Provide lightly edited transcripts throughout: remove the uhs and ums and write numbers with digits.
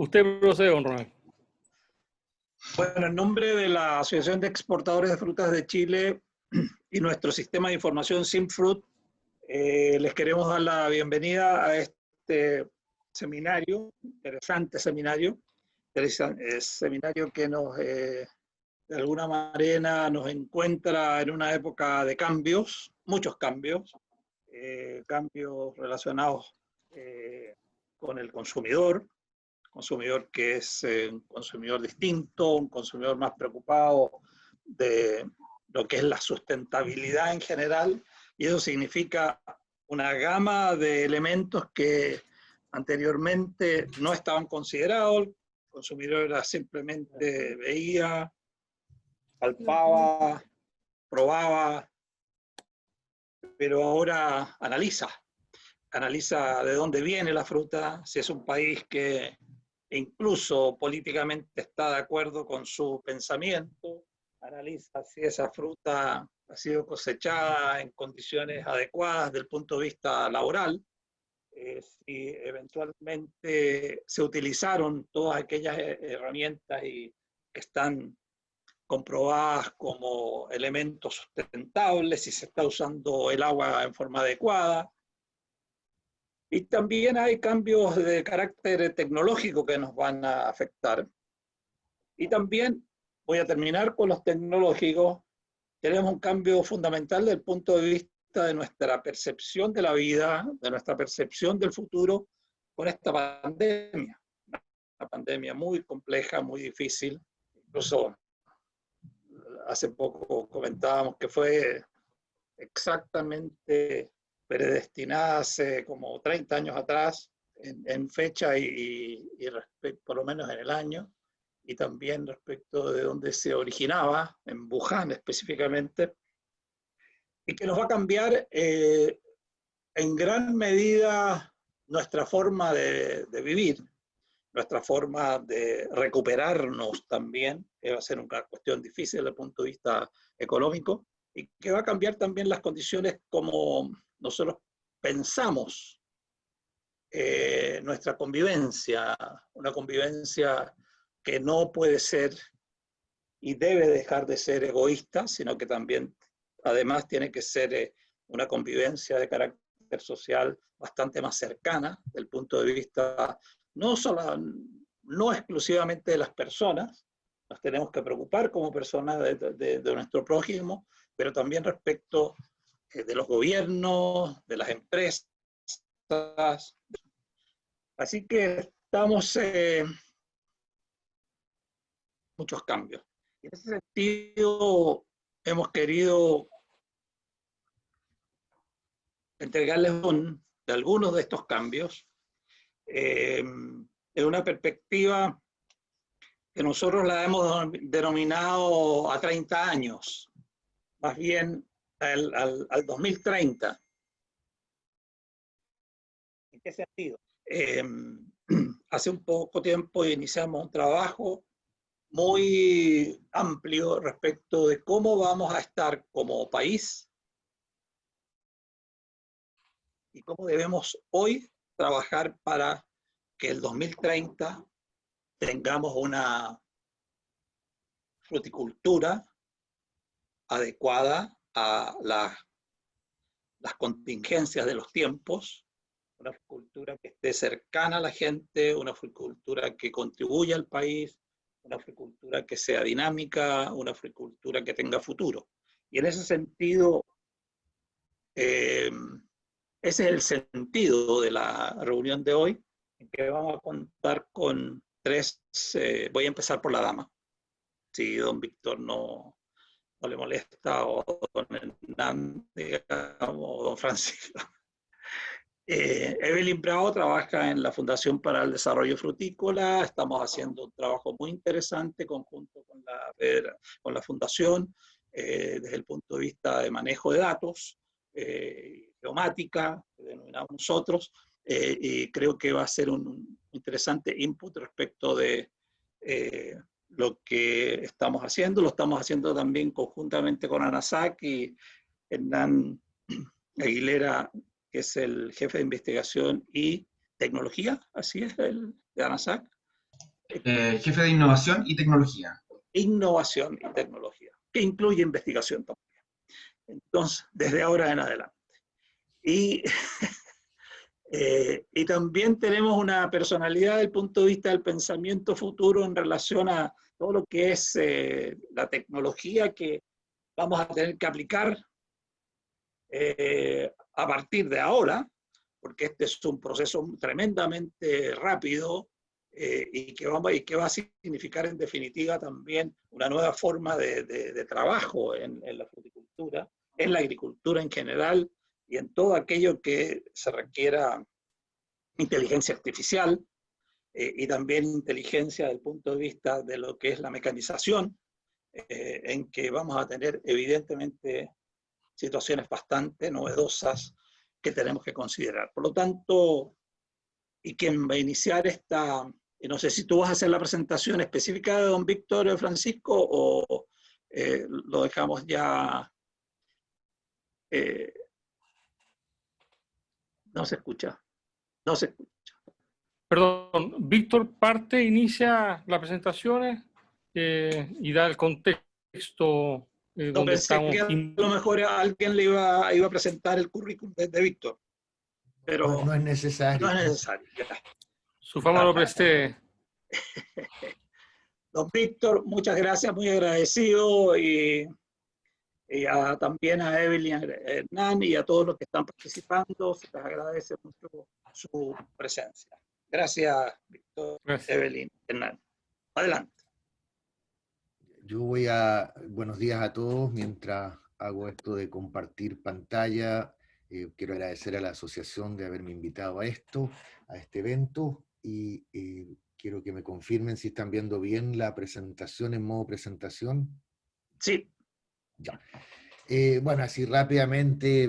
Usted procede, don Ronald. Bueno, en nombre de la Asociación de Exportadores de Frutas de Chile y nuestro sistema de información SimFruit, les queremos dar la bienvenida a este seminario, interesante seminario que nos, de alguna manera nos encuentra en una época de cambios, muchos cambios, cambios relacionados con el consumidor que es un consumidor distinto, un consumidor más preocupado de lo que es la sustentabilidad en general, y eso significa una gama de elementos que anteriormente no estaban considerados. El consumidor era simplemente veía, palpaba, probaba, pero ahora analiza de dónde viene la fruta, si es un país que incluso políticamente está de acuerdo con su pensamiento, analiza si esa fruta ha sido cosechada en condiciones adecuadas desde el punto de vista laboral, si eventualmente se utilizaron todas aquellas herramientas que están comprobadas como elementos sustentables, si se está usando el agua en forma adecuada. Y también hay cambios de carácter tecnológico que nos van a afectar. Y también, voy a terminar con los tecnológicos, tenemos un cambio fundamental desde el punto de vista de nuestra percepción de la vida, de nuestra percepción del futuro con esta pandemia. Una pandemia muy compleja, muy difícil. Incluso hace poco comentábamos que fue exactamente predestinada hace como 30 años atrás, en fecha y por lo menos en el año, y también respecto de dónde se originaba, en Wuhan específicamente, y que nos va a cambiar en gran medida nuestra forma de vivir, nuestra forma de recuperarnos también, que va a ser una cuestión difícil desde el punto de vista económico, y que va a cambiar también las condiciones como nosotros pensamos nuestra convivencia, una convivencia que no puede ser y debe dejar de ser egoísta, sino que también además tiene que ser una convivencia de carácter social bastante más cercana, del punto de vista no exclusivamente de las personas, nos tenemos que preocupar como personas de nuestro prójimo, pero también respecto de los gobiernos, de las empresas. Así que estamos muchos cambios. En ese sentido, hemos querido entregarles de algunos de estos cambios en una perspectiva que nosotros la hemos denominado a 30 años, más bien al 2030. ¿En qué sentido? Hace un poco tiempo iniciamos un trabajo muy amplio respecto de cómo vamos a estar como país y cómo debemos hoy trabajar para que el 2030 tengamos una fruticultura adecuada a las contingencias de los tiempos, una fruticultura que esté cercana a la gente, una fruticultura que contribuya al país, una fruticultura que sea dinámica, una fruticultura que tenga futuro. Y en ese sentido, ese es el sentido de la reunión de hoy, en que vamos a contar con tres, voy a empezar por la dama, si don Víctor no le molesta, o don Hernán, digamos, o don Francisco. Evelyn Bravo trabaja en la Fundación para el Desarrollo Frutícola. Estamos haciendo un trabajo muy interesante conjunto con la Fundación desde el punto de vista de manejo de datos, geomática, que denominamos nosotros, y creo que va a ser un interesante input respecto de lo que estamos haciendo. Lo estamos haciendo también conjuntamente con ANASAC y Hernán Aguilera, que es el jefe de investigación y tecnología, así es, el de ANASAC. Jefe de innovación y tecnología. Innovación y tecnología, que incluye investigación también. Entonces, desde ahora en adelante. Y, y también tenemos una personalidad desde el punto de vista del pensamiento futuro en relación a todo lo que es la tecnología que vamos a tener que aplicar a partir de ahora, porque este es un proceso tremendamente rápido y que va a significar en definitiva también una nueva forma de trabajo en la fruticultura, en la agricultura en general y en todo aquello que se requiera inteligencia artificial y también inteligencia desde el punto de vista de lo que es la mecanización, en que vamos a tener evidentemente situaciones bastante novedosas que tenemos que considerar. Por lo tanto, y quien va a iniciar esta, no sé si tú vas a hacer la presentación específica de don Víctor Francisco o lo dejamos ya, eh, no se escucha, no se escucha. Perdón, Víctor parte, inicia las presentaciones y da el contexto No, donde pensé estamos. que a lo mejor a alguien le iba a presentar el currículum de Víctor, pero no es necesario. no es necesario. Ya. Su fama lo presté. Don Víctor, muchas gracias, muy agradecido también a Evelyn Hernán y a todos los que están participando. Se les agradece mucho su presencia. Gracias, Víctor, Gracias. Evelyn Hernán. Adelante. Yo buenos días a todos. Mientras hago esto de compartir pantalla, quiero agradecer a la asociación de haberme invitado a este evento, y quiero que me confirmen si están viendo bien la presentación en modo presentación. Sí. Ya. Bueno, así rápidamente,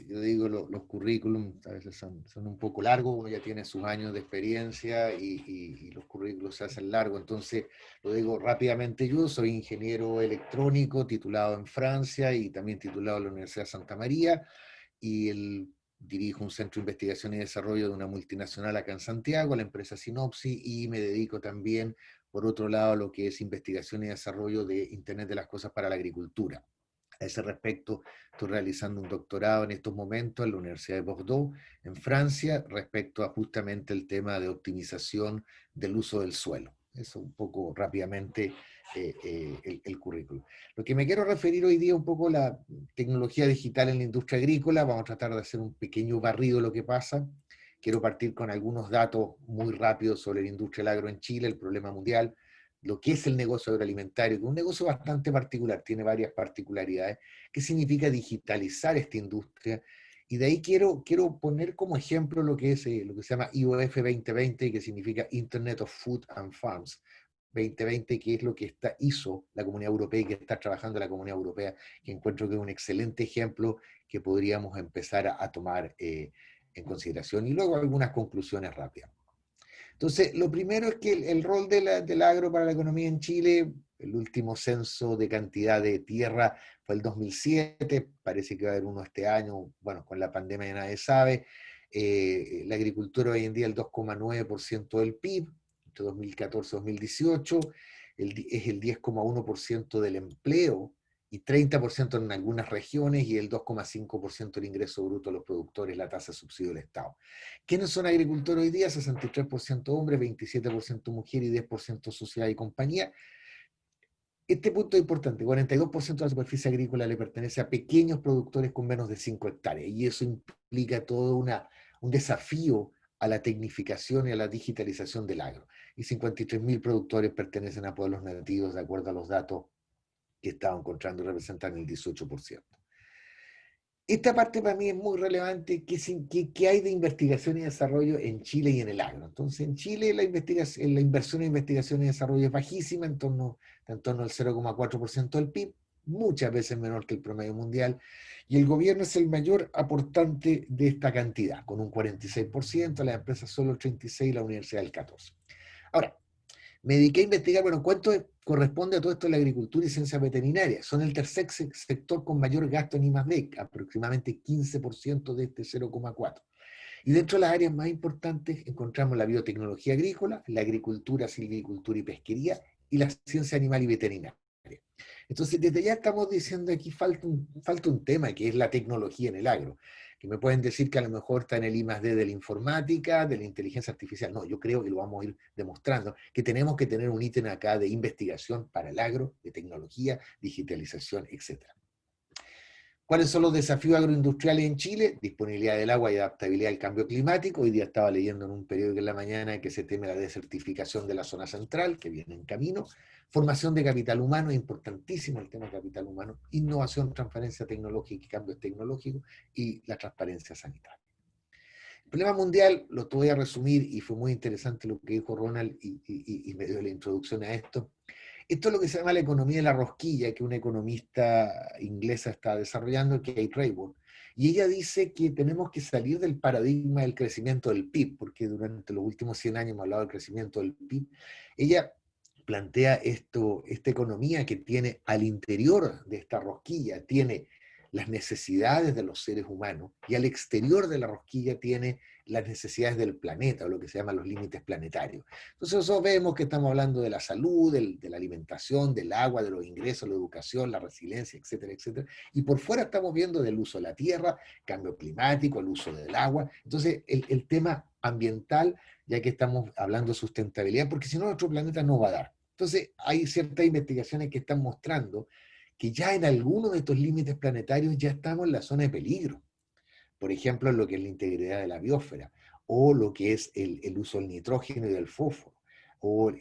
yo digo, los currículums a veces son un poco largos, uno ya tiene sus años de experiencia y los currículos se hacen largos, entonces lo digo rápidamente. Yo soy ingeniero electrónico titulado en Francia y también titulado en la Universidad de Santa María, y dirijo un centro de investigación y desarrollo de una multinacional acá en Santiago, la empresa Synopsys, y me dedico también, por otro lado, a lo que es investigación y desarrollo de Internet de las Cosas para la agricultura. A ese respecto, estoy realizando un doctorado en estos momentos en la Universidad de Bordeaux, en Francia, respecto a justamente el tema de optimización del uso del suelo. Eso un poco rápidamente el currículum. Lo que me quiero referir hoy día un poco a la tecnología digital en la industria agrícola. Vamos a tratar de hacer un pequeño barrido de lo que pasa. Quiero partir con algunos datos muy rápidos sobre la industria del agro en Chile, el problema mundial, lo que es el negocio agroalimentario, que es un negocio bastante particular, tiene varias particularidades. ¿Qué significa digitalizar esta industria? Y de ahí quiero poner como ejemplo lo que se llama IOF 2020, que significa Internet of Food and Farms 2020, que es lo que hizo la Comunidad Europea y que está trabajando la Comunidad Europea, que encuentro que es un excelente ejemplo que podríamos empezar a tomar en consideración. Y luego algunas conclusiones rápidas. Entonces, lo primero es que el rol del agro para la economía en Chile, el último censo de cantidad de tierra fue el 2007, parece que va a haber uno este año, bueno, con la pandemia nadie sabe. La agricultura hoy en día es el 2,9% del PIB, entre 2014 y 2018, es el 10,1% del empleo, y 30% en algunas regiones, y el 2,5% del ingreso bruto de los productores, la tasa de subsidio del Estado. ¿Quiénes son agricultores hoy día? 63% hombres, 27% mujer y 10% sociedad y compañía. Este punto es importante: 42% de la superficie agrícola le pertenece a pequeños productores con menos de 5 hectáreas, y eso implica todo un desafío a la tecnificación y a la digitalización del agro. Y 53.000 productores pertenecen a pueblos nativos, de acuerdo a los datos que estaba encontrando, representan el 18%. Esta parte para mí es muy relevante. ¿Qué hay de investigación y desarrollo en Chile y en el agro? Entonces, en Chile la inversión en investigación y desarrollo es bajísima, en torno al 0,4% del PIB, muchas veces menor que el promedio mundial, y el gobierno es el mayor aportante de esta cantidad, con un 46%, las empresas solo el 36% y la universidad el 14%. Ahora, me dediqué a investigar, bueno, cuánto corresponde a todo esto de la agricultura y ciencia veterinaria. Son el tercer sector con mayor gasto en I+D, aproximadamente 15% de este 0,4%. Y dentro de las áreas más importantes encontramos la biotecnología agrícola, la agricultura, silvicultura y pesquería, y la ciencia animal y veterinaria. Entonces, desde ya estamos diciendo aquí falta un tema, que es la tecnología en el agro. Que me pueden decir que a lo mejor está en el I+D de la informática, de la inteligencia artificial. No, yo creo que lo vamos a ir demostrando, que tenemos que tener un ítem acá de investigación para el agro, de tecnología, digitalización, etc. ¿Cuáles son los desafíos agroindustriales en Chile? Disponibilidad del agua y adaptabilidad al cambio climático. Hoy día estaba leyendo en un periódico en la mañana que se teme la desertificación de la zona central, que viene en camino. Formación de capital humano, es importantísimo el tema de capital humano. Innovación, transparencia tecnológica y cambios tecnológicos, y la transparencia sanitaria. El problema mundial, lo voy a resumir, y fue muy interesante lo que dijo Ronald, y me dio la introducción a esto. Esto es lo que se llama la economía de la rosquilla, que una economista inglesa está desarrollando, Kate Raworth. Y ella dice que tenemos que salir del paradigma del crecimiento del PIB, porque durante los últimos 100 años hemos hablado del crecimiento del PIB. Ella plantea esta economía que tiene al interior de esta rosquilla, tiene las necesidades de los seres humanos, y al exterior de la rosquilla tiene las necesidades del planeta, o lo que se llama los límites planetarios. Entonces nosotros vemos que estamos hablando de la salud, de la alimentación, del agua, de los ingresos, la educación, la resiliencia, etcétera, etcétera. Y por fuera estamos viendo del uso de la tierra, cambio climático, el uso del agua. Entonces el tema ambiental, ya que estamos hablando de sustentabilidad, porque si no nuestro planeta no va a dar. Entonces hay ciertas investigaciones que están mostrando que ya en algunos de estos límites planetarios ya estamos en la zona de peligro. Por ejemplo, lo que es la integridad de la biosfera, o lo que es el uso del nitrógeno y del fósforo.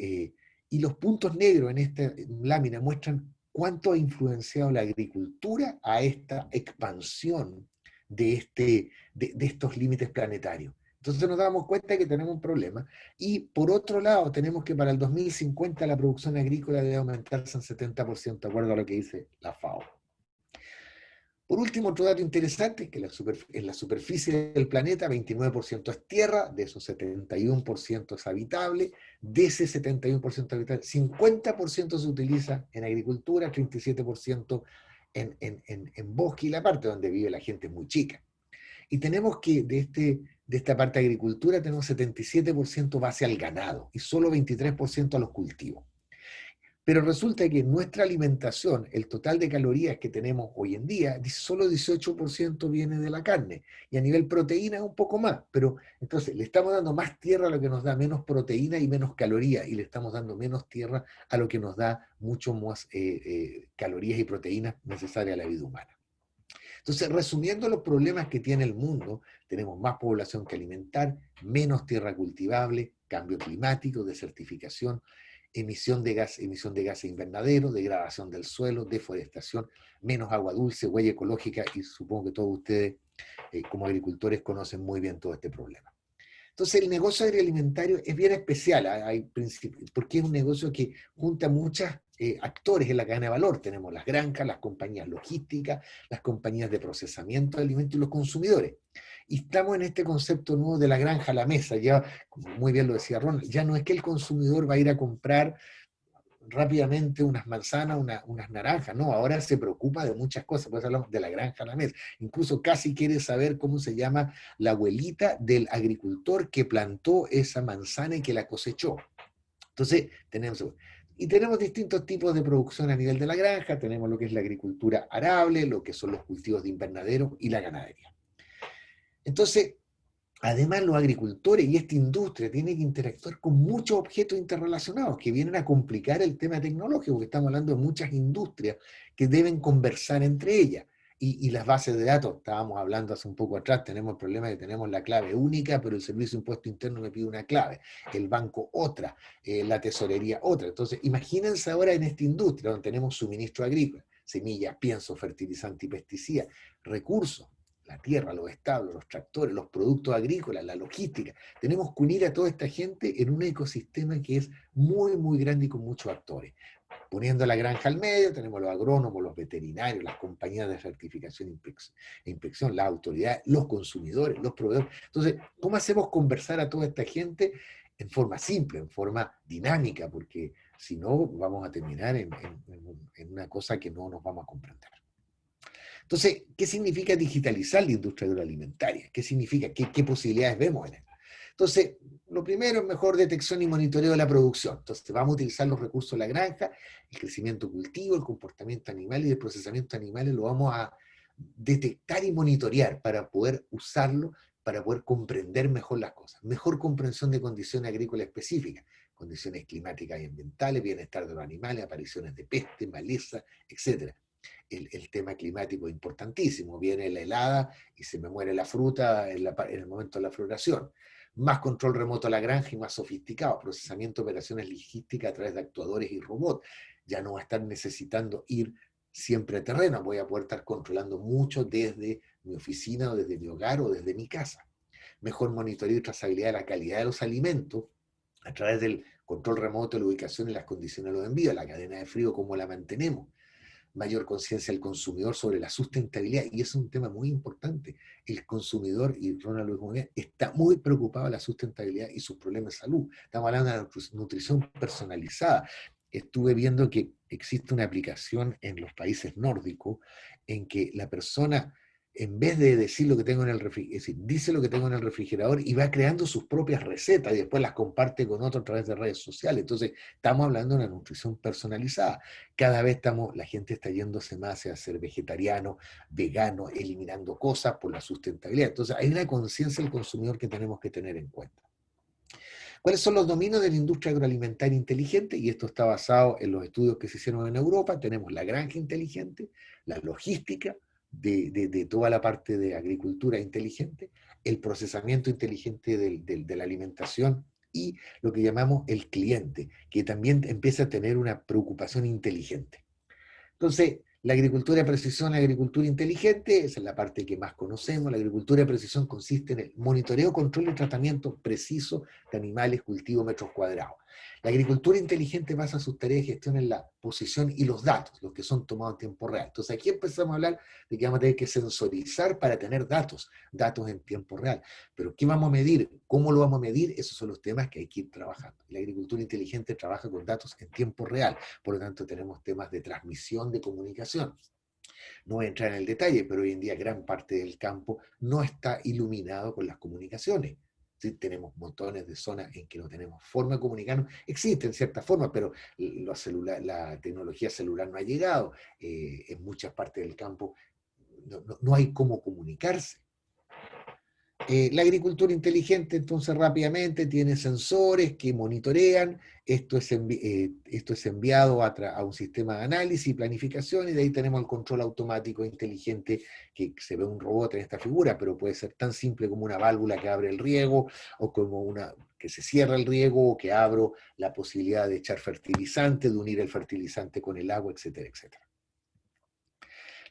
Y los puntos negros en esta lámina muestran cuánto ha influenciado la agricultura a esta expansión de estos límites planetarios. Entonces nos damos cuenta que tenemos un problema. Y por otro lado, tenemos que para el 2050 la producción agrícola debe aumentarse en 70%, de acuerdo a lo que dice la FAO. Por último, otro dato interesante es que en la superficie del planeta 29% es tierra, de esos 71% es habitable, de ese 71% habitable, 50% se utiliza en agricultura, 37% en bosque, y la parte donde vive la gente es muy chica. Y tenemos que de esta parte de agricultura tenemos 77% base al ganado y solo 23% a los cultivos. Pero resulta que en nuestra alimentación, el total de calorías que tenemos hoy en día, solo 18% viene de la carne. Y a nivel proteína un poco más. Pero entonces le estamos dando más tierra a lo que nos da menos proteína y menos calorías. Y le estamos dando menos tierra a lo que nos da mucho más calorías y proteínas necesarias a la vida humana. Entonces, resumiendo los problemas que tiene el mundo, tenemos más población que alimentar, menos tierra cultivable, cambio climático, desertificación, emisión de gases invernaderos, degradación del suelo, deforestación, menos agua dulce, huella ecológica, y supongo que todos ustedes como agricultores conocen muy bien todo este problema. Entonces el negocio agroalimentario es bien especial, porque es un negocio que junta muchos actores en la cadena de valor. Tenemos las granjas, las compañías logísticas, las compañías de procesamiento de alimentos y los consumidores. Y estamos en este concepto nuevo de la granja a la mesa. Ya, como muy bien lo decía Ron, ya no es que el consumidor va a ir a comprar rápidamente unas manzanas, unas naranjas, no, ahora se preocupa de muchas cosas, pues hablamos de la granja a la mesa, incluso casi quiere saber cómo se llama la abuelita del agricultor que plantó esa manzana y que la cosechó. Entonces, tenemos distintos tipos de producción a nivel de la granja, tenemos lo que es la agricultura arable, lo que son los cultivos de invernadero y la ganadería. Entonces, además, los agricultores y esta industria tienen que interactuar con muchos objetos interrelacionados que vienen a complicar el tema tecnológico, porque estamos hablando de muchas industrias que deben conversar entre ellas. Y las bases de datos, estábamos hablando hace un poco atrás, tenemos el problema de que tenemos la clave única, pero el Servicio de Impuesto Interno me pide una clave, el banco otra, la tesorería otra. Entonces, imagínense ahora en esta industria donde tenemos suministro agrícola, semillas, pienso, fertilizante y pesticida, recursos, la tierra, los establos, los tractores, los productos agrícolas, la logística. Tenemos que unir a toda esta gente en un ecosistema que es muy, muy grande y con muchos actores. Poniendo la granja al medio, tenemos los agrónomos, los veterinarios, las compañías de certificación e inspección, las autoridades, los consumidores, los proveedores. Entonces, ¿cómo hacemos conversar a toda esta gente en forma simple, en forma dinámica? Porque si no, vamos a terminar en una cosa que no nos vamos a comprender. Entonces, ¿qué significa digitalizar la industria agroalimentaria? ¿Qué significa? ¿Qué posibilidades vemos en esto? Entonces, lo primero es mejor detección y monitoreo de la producción. Entonces, vamos a utilizar los recursos de la granja, el crecimiento cultivo, el comportamiento animal y el procesamiento de animales, lo vamos a detectar y monitorear para poder usarlo, para poder comprender mejor las cosas. Mejor comprensión de condiciones agrícolas específicas, condiciones climáticas y ambientales, bienestar de los animales, apariciones de peste, maleza, etc. El tema climático es importantísimo. Viene la helada y se me muere la fruta en el momento de la floración. Más control remoto a la granja y más sofisticado. Procesamiento de operaciones logísticas a través de actuadores y robots. Ya no va a estar necesitando ir siempre a terreno. Voy a poder estar controlando mucho desde mi oficina o desde mi hogar o desde mi casa. Mejor monitoreo y trazabilidad de la calidad de los alimentos a través del control remoto de la ubicación y las condiciones de los envíos, la cadena de frío, cómo la mantenemos. Mayor conciencia del consumidor sobre la sustentabilidad, y eso es un tema muy importante. El consumidor, y Ronald Luis Moguer, está muy preocupado de la sustentabilidad y sus problemas de salud. Estamos hablando de nutrición personalizada. Estuve viendo que existe una aplicación en los países nórdicos en que la persona, en vez de decir lo que tengo en el refrigerador, es decir, dice lo que tengo en el refrigerador y va creando sus propias recetas y después las comparte con otro a través de redes sociales. Entonces, estamos hablando de una nutrición personalizada. Cada vez la gente está yéndose más a ser vegetariano, vegano, eliminando cosas por la sustentabilidad. Entonces, hay una conciencia del consumidor que tenemos que tener en cuenta. ¿Cuáles son los dominios de la industria agroalimentaria inteligente? Y esto está basado en los estudios que se hicieron en Europa. Tenemos la granja inteligente, la logística, de toda la parte de agricultura inteligente, el procesamiento inteligente de la alimentación y lo que llamamos el cliente, que también empieza a tener una preocupación inteligente. Entonces, la agricultura de precisión, la agricultura inteligente, esa es la parte que más conocemos. La agricultura de precisión consiste en el monitoreo, control y tratamiento preciso de animales, cultivo, metros cuadrados. La agricultura inteligente basa sus tareas de gestión en la posición y los datos, los que son tomados en tiempo real. Entonces aquí empezamos a hablar de que vamos a tener que sensorizar para tener datos en tiempo real. Pero ¿qué vamos a medir? ¿Cómo lo vamos a medir? Esos son los temas que hay que ir trabajando. La agricultura inteligente trabaja con datos en tiempo real. Por lo tanto, tenemos temas de transmisión de comunicación. No voy a entrar en el detalle, pero hoy en día gran parte del campo no está iluminado con las comunicaciones. ¿Sí? Tenemos montones de zonas en que no tenemos forma de comunicarnos. Existen ciertas formas, pero la tecnología celular no ha llegado. En muchas partes del campo no hay cómo comunicarse. La agricultura inteligente, entonces, rápidamente tiene sensores que monitorean, esto es enviado a un sistema de análisis y planificación, y de ahí tenemos el control automático inteligente, que se ve un robot en esta figura, pero puede ser tan simple como una válvula que abre el riego, o como una que se cierra el riego, o que abro la posibilidad de echar fertilizante, de unir el fertilizante con el agua, etcétera, etcétera.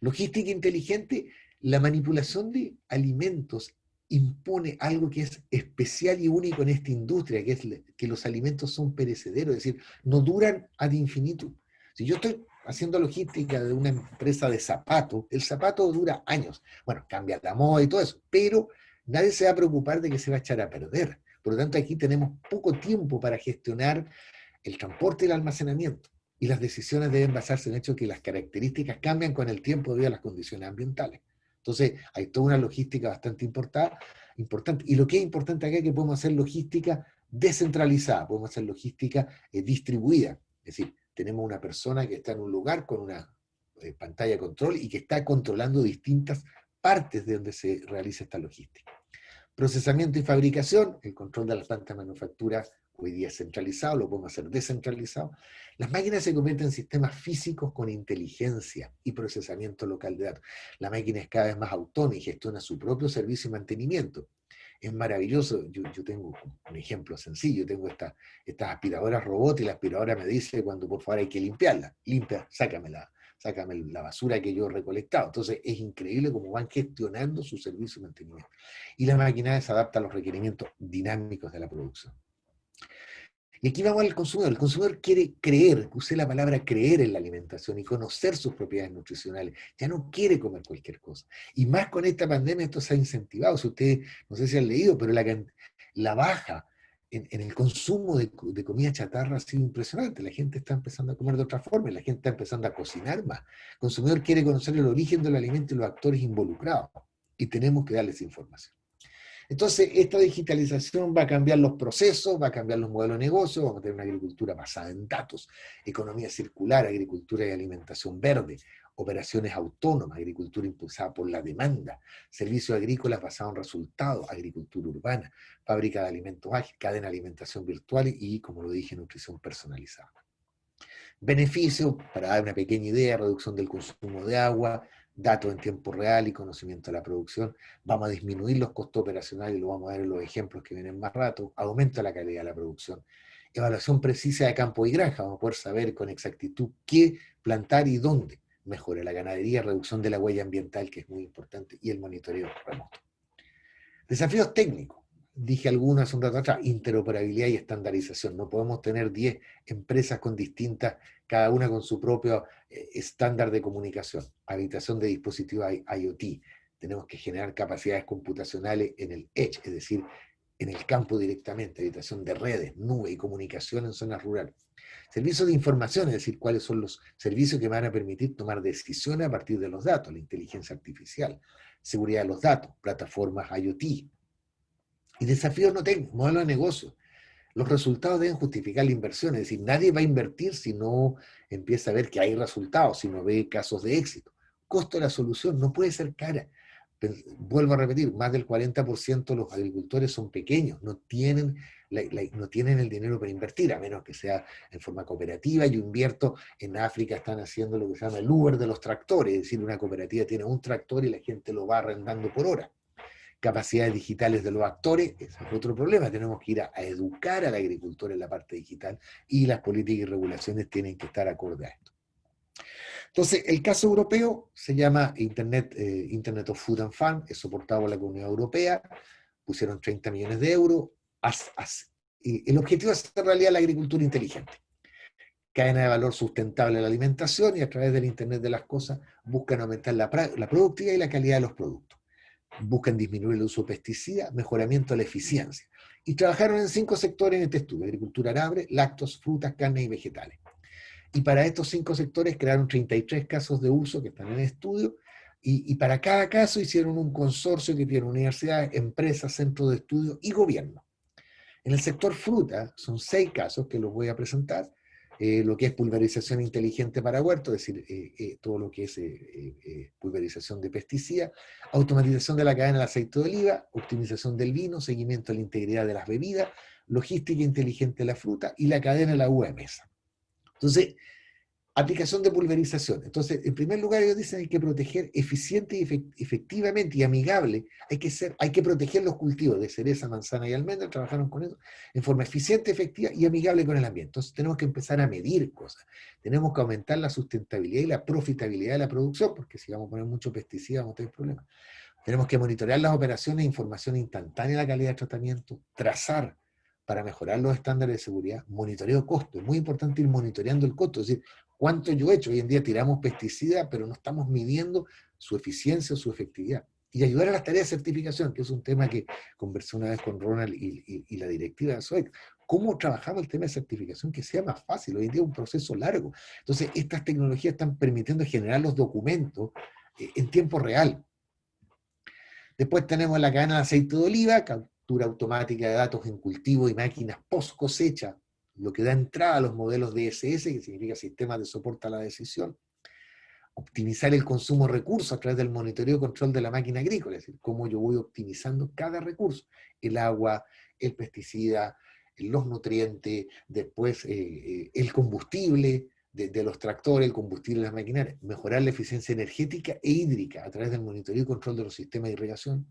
Logística inteligente, la manipulación de alimentos impone algo que es especial y único en esta industria, que es que los alimentos son perecederos, es decir, no duran ad infinitum. Si yo estoy haciendo logística de una empresa de zapatos, el zapato dura años. Bueno, cambia la moda y todo eso, pero nadie se va a preocupar de que se va a echar a perder. Por lo tanto, aquí tenemos poco tiempo para gestionar el transporte y el almacenamiento. Y las decisiones deben basarse en el hecho de que las características cambian con el tiempo debido a las condiciones ambientales. Entonces, hay toda una logística bastante importante. Y lo que es importante acá es que podemos hacer logística descentralizada, podemos hacer logística distribuida. Es decir, tenemos una persona que está en un lugar con una pantalla de control y que está controlando distintas partes de donde se realiza esta logística. Procesamiento y fabricación, el control de las plantas de manufactura hoy día es centralizado, lo podemos hacer descentralizado. Las máquinas se convierten en sistemas físicos con inteligencia y procesamiento local de datos. La máquina es cada vez más autónoma y gestiona su propio servicio y mantenimiento. Es maravilloso. Yo tengo un ejemplo sencillo, tengo estas aspiradoras robot, y la aspiradora me dice cuando por favor hay que limpiarla. Limpia, sácame la basura que yo he recolectado. Entonces es increíble cómo van gestionando su servicio y mantenimiento. Y la máquina se adapta a los requerimientos dinámicos de la producción. Y aquí vamos al consumidor. El consumidor quiere creer, usé la palabra creer en la alimentación y conocer sus propiedades nutricionales. Ya no quiere comer cualquier cosa. Y más con esta pandemia esto se ha incentivado. Si ustedes, no sé si han leído, pero la baja en el consumo de comida chatarra ha sido impresionante. La gente está empezando a comer de otra forma, la gente está empezando a cocinar más. El consumidor quiere conocer el origen del alimento y los actores involucrados, y tenemos que darles información. Entonces, esta digitalización va a cambiar los procesos, va a cambiar los modelos de negocio, vamos a tener una agricultura basada en datos, economía circular, agricultura y alimentación verde, operaciones autónomas, agricultura impulsada por la demanda, servicios agrícolas basados en resultados, agricultura urbana, fábrica de alimentos ágiles, cadena de alimentación virtual y, como lo dije, nutrición personalizada. Beneficios, para dar una pequeña idea, reducción del consumo de agua, datos en tiempo real y conocimiento de la producción. Vamos a disminuir los costos operacionales, y lo vamos a ver en los ejemplos que vienen más rato. Aumenta la calidad de la producción. Evaluación precisa de campo y granja, vamos a poder saber con exactitud qué plantar y dónde. Mejora la ganadería, reducción de la huella ambiental, que es muy importante, y el monitoreo remoto. Desafíos técnicos. Dije algunos hace un rato atrás, interoperabilidad y estandarización. No podemos tener 10 empresas con distintas, cada una con su propio estándar de comunicación. Habilitación de dispositivos IoT. Tenemos que generar capacidades computacionales en el edge, es decir, en el campo directamente. Habilitación de redes, nube y comunicación en zonas rurales. Servicios de información, es decir, cuáles son los servicios que van a permitir tomar decisiones a partir de los datos. La inteligencia artificial, seguridad de los datos, plataformas IoT. Y desafíos no técnicos, modelo de negocio. Los resultados deben justificar la inversión, es decir, nadie va a invertir si no empieza a ver que hay resultados, si no ve casos de éxito. Costo de la solución no puede ser cara. Vuelvo a repetir, más del 40% de los agricultores son pequeños, no tienen el dinero para invertir, a menos que sea en forma cooperativa. Yo invierto en África, están haciendo lo que se llama el Uber de los tractores, es decir, una cooperativa tiene un tractor y la gente lo va arrendando por hora. Capacidades digitales de los actores, ese es otro problema, tenemos que ir a educar al agricultor en la parte digital y las políticas y regulaciones tienen que estar acorde a esto. Entonces, el caso europeo se llama Internet of Food and Farm, es soportado por la Comunidad Europea, pusieron 30 millones de euros, y el objetivo es hacer realidad la agricultura inteligente. Cadena de valor sustentable de la alimentación y a través del Internet de las cosas buscan aumentar la productividad y la calidad de los productos. Buscan disminuir el uso de pesticidas, mejoramiento de la eficiencia. Y trabajaron en 5 sectores en este estudio: agricultura arable, lácteos, frutas, carnes y vegetales. Y para estos 5 sectores crearon 33 casos de uso que están en el estudio, y para cada caso hicieron un consorcio que tiene universidades, empresas, centros de estudio y gobierno. En el sector fruta son 6 casos que los voy a presentar. Lo que es pulverización inteligente para huertos, es decir, todo lo que es pulverización de pesticidas, automatización de la cadena del aceite de oliva, optimización del vino, seguimiento de la integridad de las bebidas, logística inteligente de la fruta y la cadena de la uva de mesa. Entonces, aplicación de pulverización. Entonces, en primer lugar, ellos dicen que hay que proteger eficiente y efectivamente y amigable. Hay que proteger los cultivos de cereza, manzana y almendra, trabajaron con eso, en forma eficiente, efectiva y amigable con el ambiente. Entonces, tenemos que empezar a medir cosas. Tenemos que aumentar la sustentabilidad y la profitabilidad de la producción, porque si vamos a poner mucho pesticida, vamos a tener problemas. Tenemos que monitorear las operaciones, información instantánea de la calidad de tratamiento, trazar para mejorar los estándares de seguridad, monitoreo costo. Es muy importante ir monitoreando el costo, es decir, ¿cuánto yo he hecho? Hoy en día tiramos pesticidas, pero no estamos midiendo su eficiencia o su efectividad. Y ayudar a las tareas de certificación, que es un tema que conversé una vez con Ronald y la directiva de SOEC. ¿Cómo trabajamos el tema de certificación que sea más fácil? Hoy en día es un proceso largo. Entonces, estas tecnologías están permitiendo generar los documentos en tiempo real. Después tenemos la cadena de aceite de oliva, captura automática de datos en cultivo y máquinas post cosecha, lo que da entrada a los modelos DSS, que significa sistemas de soporte a la decisión. Optimizar el consumo de recursos a través del monitoreo y control de la máquina agrícola, es decir, cómo yo voy optimizando cada recurso, el agua, el pesticida, los nutrientes, después el combustible de los tractores, el combustible de las maquinarias, mejorar la eficiencia energética e hídrica a través del monitoreo y control de los sistemas de irrigación.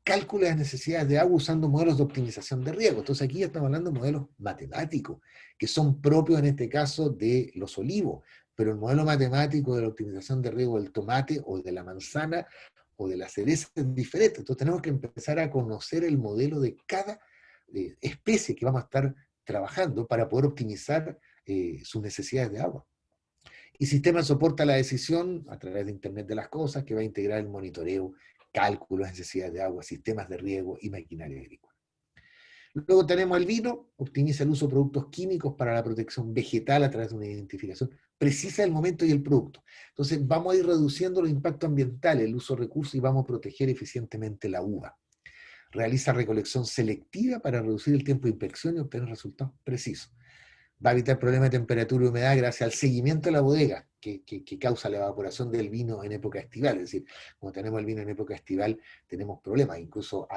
Cálculo de las necesidades de agua usando modelos de optimización de riego. Entonces aquí ya estamos hablando de modelos matemáticos, que son propios en este caso de los olivos, pero el modelo matemático de la optimización de riego del tomate o de la manzana o de la cereza es diferente. Entonces tenemos que empezar a conocer el modelo de cada especie que vamos a estar trabajando para poder optimizar sus necesidades de agua. Y sistema soporta la decisión a través de Internet de las Cosas, que va a integrar el monitoreo, cálculos, necesidades de agua, sistemas de riego y maquinaria agrícola. Luego tenemos el vino, optimiza el uso de productos químicos para la protección vegetal a través de una identificación precisa del momento y el producto. Entonces vamos a ir reduciendo los impactos ambientales, el uso de recursos, y vamos a proteger eficientemente la uva. Realiza recolección selectiva para reducir el tiempo de inspección y obtener resultados precisos. Va a evitar problemas de temperatura y humedad gracias al seguimiento de la bodega que causa la evaporación del vino en época estival. Es decir, cuando tenemos el vino en época estival tenemos problemas. Incluso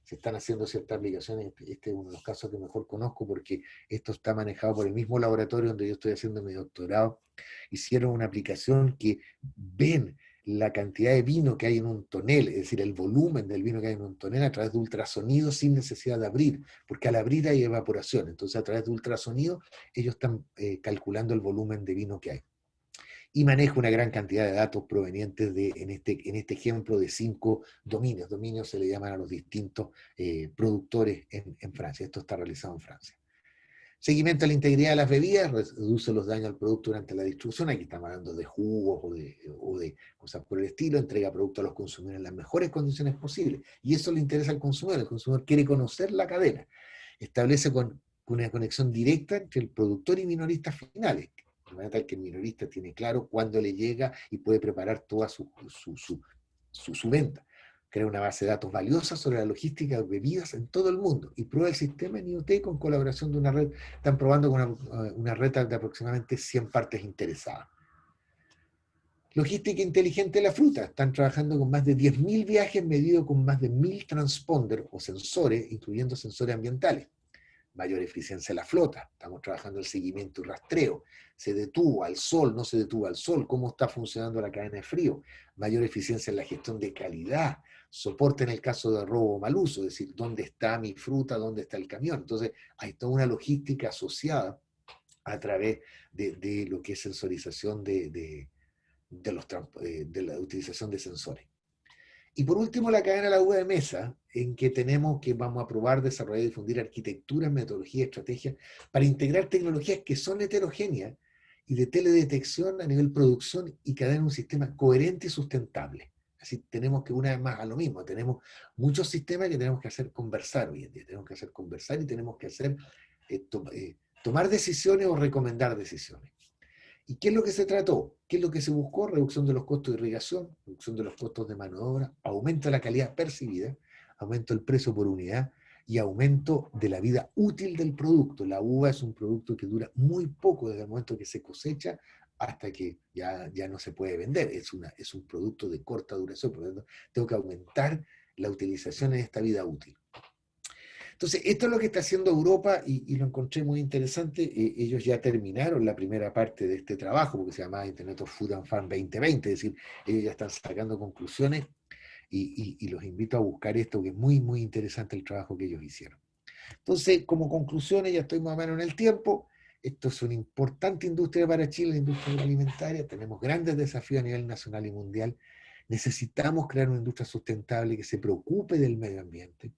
se están haciendo ciertas aplicaciones. Este es uno de los casos que mejor conozco porque esto está manejado por el mismo laboratorio donde yo estoy haciendo mi doctorado. Hicieron una aplicación que ven la cantidad de vino que hay en un tonel, es decir, el volumen del vino que hay en un tonel a través de ultrasonido sin necesidad de abrir, porque al abrir hay evaporación. Entonces a través de ultrasonido ellos están calculando el volumen de vino que hay. Y maneja una gran cantidad de datos provenientes de, en este ejemplo, de 5 dominios. Dominios se le llaman a los distintos productores en Francia. Esto está realizado en Francia. Seguimiento a la integridad de las bebidas, reduce los daños al producto durante la distribución. Aquí estamos hablando de jugos o de cosas por el estilo. Entrega productos a los consumidores en las mejores condiciones posibles. Y eso le interesa al consumidor. El consumidor quiere conocer la cadena. Establece una conexión directa entre el productor y minoristas finales. De manera tal que el minorista tiene claro cuándo le llega y puede preparar toda su venta. Crea una base de datos valiosa sobre la logística de bebidas en todo el mundo y prueba el sistema en IoT con colaboración de una red. Están probando con una red de aproximadamente 100 partes interesadas. Logística inteligente de la fruta. Están trabajando con más de 10.000 viajes medidos con más de 1.000 transponders o sensores, incluyendo sensores ambientales. Mayor eficiencia de la flota. Estamos trabajando el seguimiento y rastreo. Se detuvo al sol, no se detuvo al sol. ¿Cómo está funcionando la cadena de frío? Mayor eficiencia en la gestión de calidad. Soporte en el caso de robo o mal uso, es decir, ¿dónde está mi fruta? ¿Dónde está el camión? Entonces, hay toda una logística asociada a través de lo que es sensorización de la utilización de sensores. Y por último, la cadena de la uva de mesa, en que vamos a probar, desarrollar y difundir arquitecturas, metodologías, estrategias para integrar tecnologías que son heterogéneas y de teledetección a nivel producción y cadena en un sistema coherente y sustentable. Así tenemos que, una vez más, a lo mismo, tenemos muchos sistemas que tenemos que hacer conversar hoy en día. Tenemos que hacer conversar y tenemos que hacer tomar decisiones o recomendar decisiones. ¿Y qué es lo que se trató? ¿Qué es lo que se buscó? Reducción de los costos de irrigación, reducción de los costos de mano de obra, aumento de la calidad percibida, aumento del precio por unidad y aumento de la vida útil del producto. La uva es un producto que dura muy poco desde el momento que se cosecha hasta que ya no se puede vender. Es un producto de corta duración, por lo tanto, tengo que aumentar la utilización en esta vida útil. Entonces, esto es lo que está haciendo Europa y lo encontré muy interesante. Ellos ya terminaron la primera parte de este trabajo, porque se llama Internet of Food and Farm 2020, es decir, ellos ya están sacando conclusiones y los invito a buscar esto, que es muy, muy interesante el trabajo que ellos hicieron. Entonces, como conclusiones, ya estoy más o menos en el tiempo. Esto es una importante industria para Chile, la industria agroalimentaria. Tenemos grandes desafíos a nivel nacional y mundial. Necesitamos crear una industria sustentable que se preocupe del medio ambiente.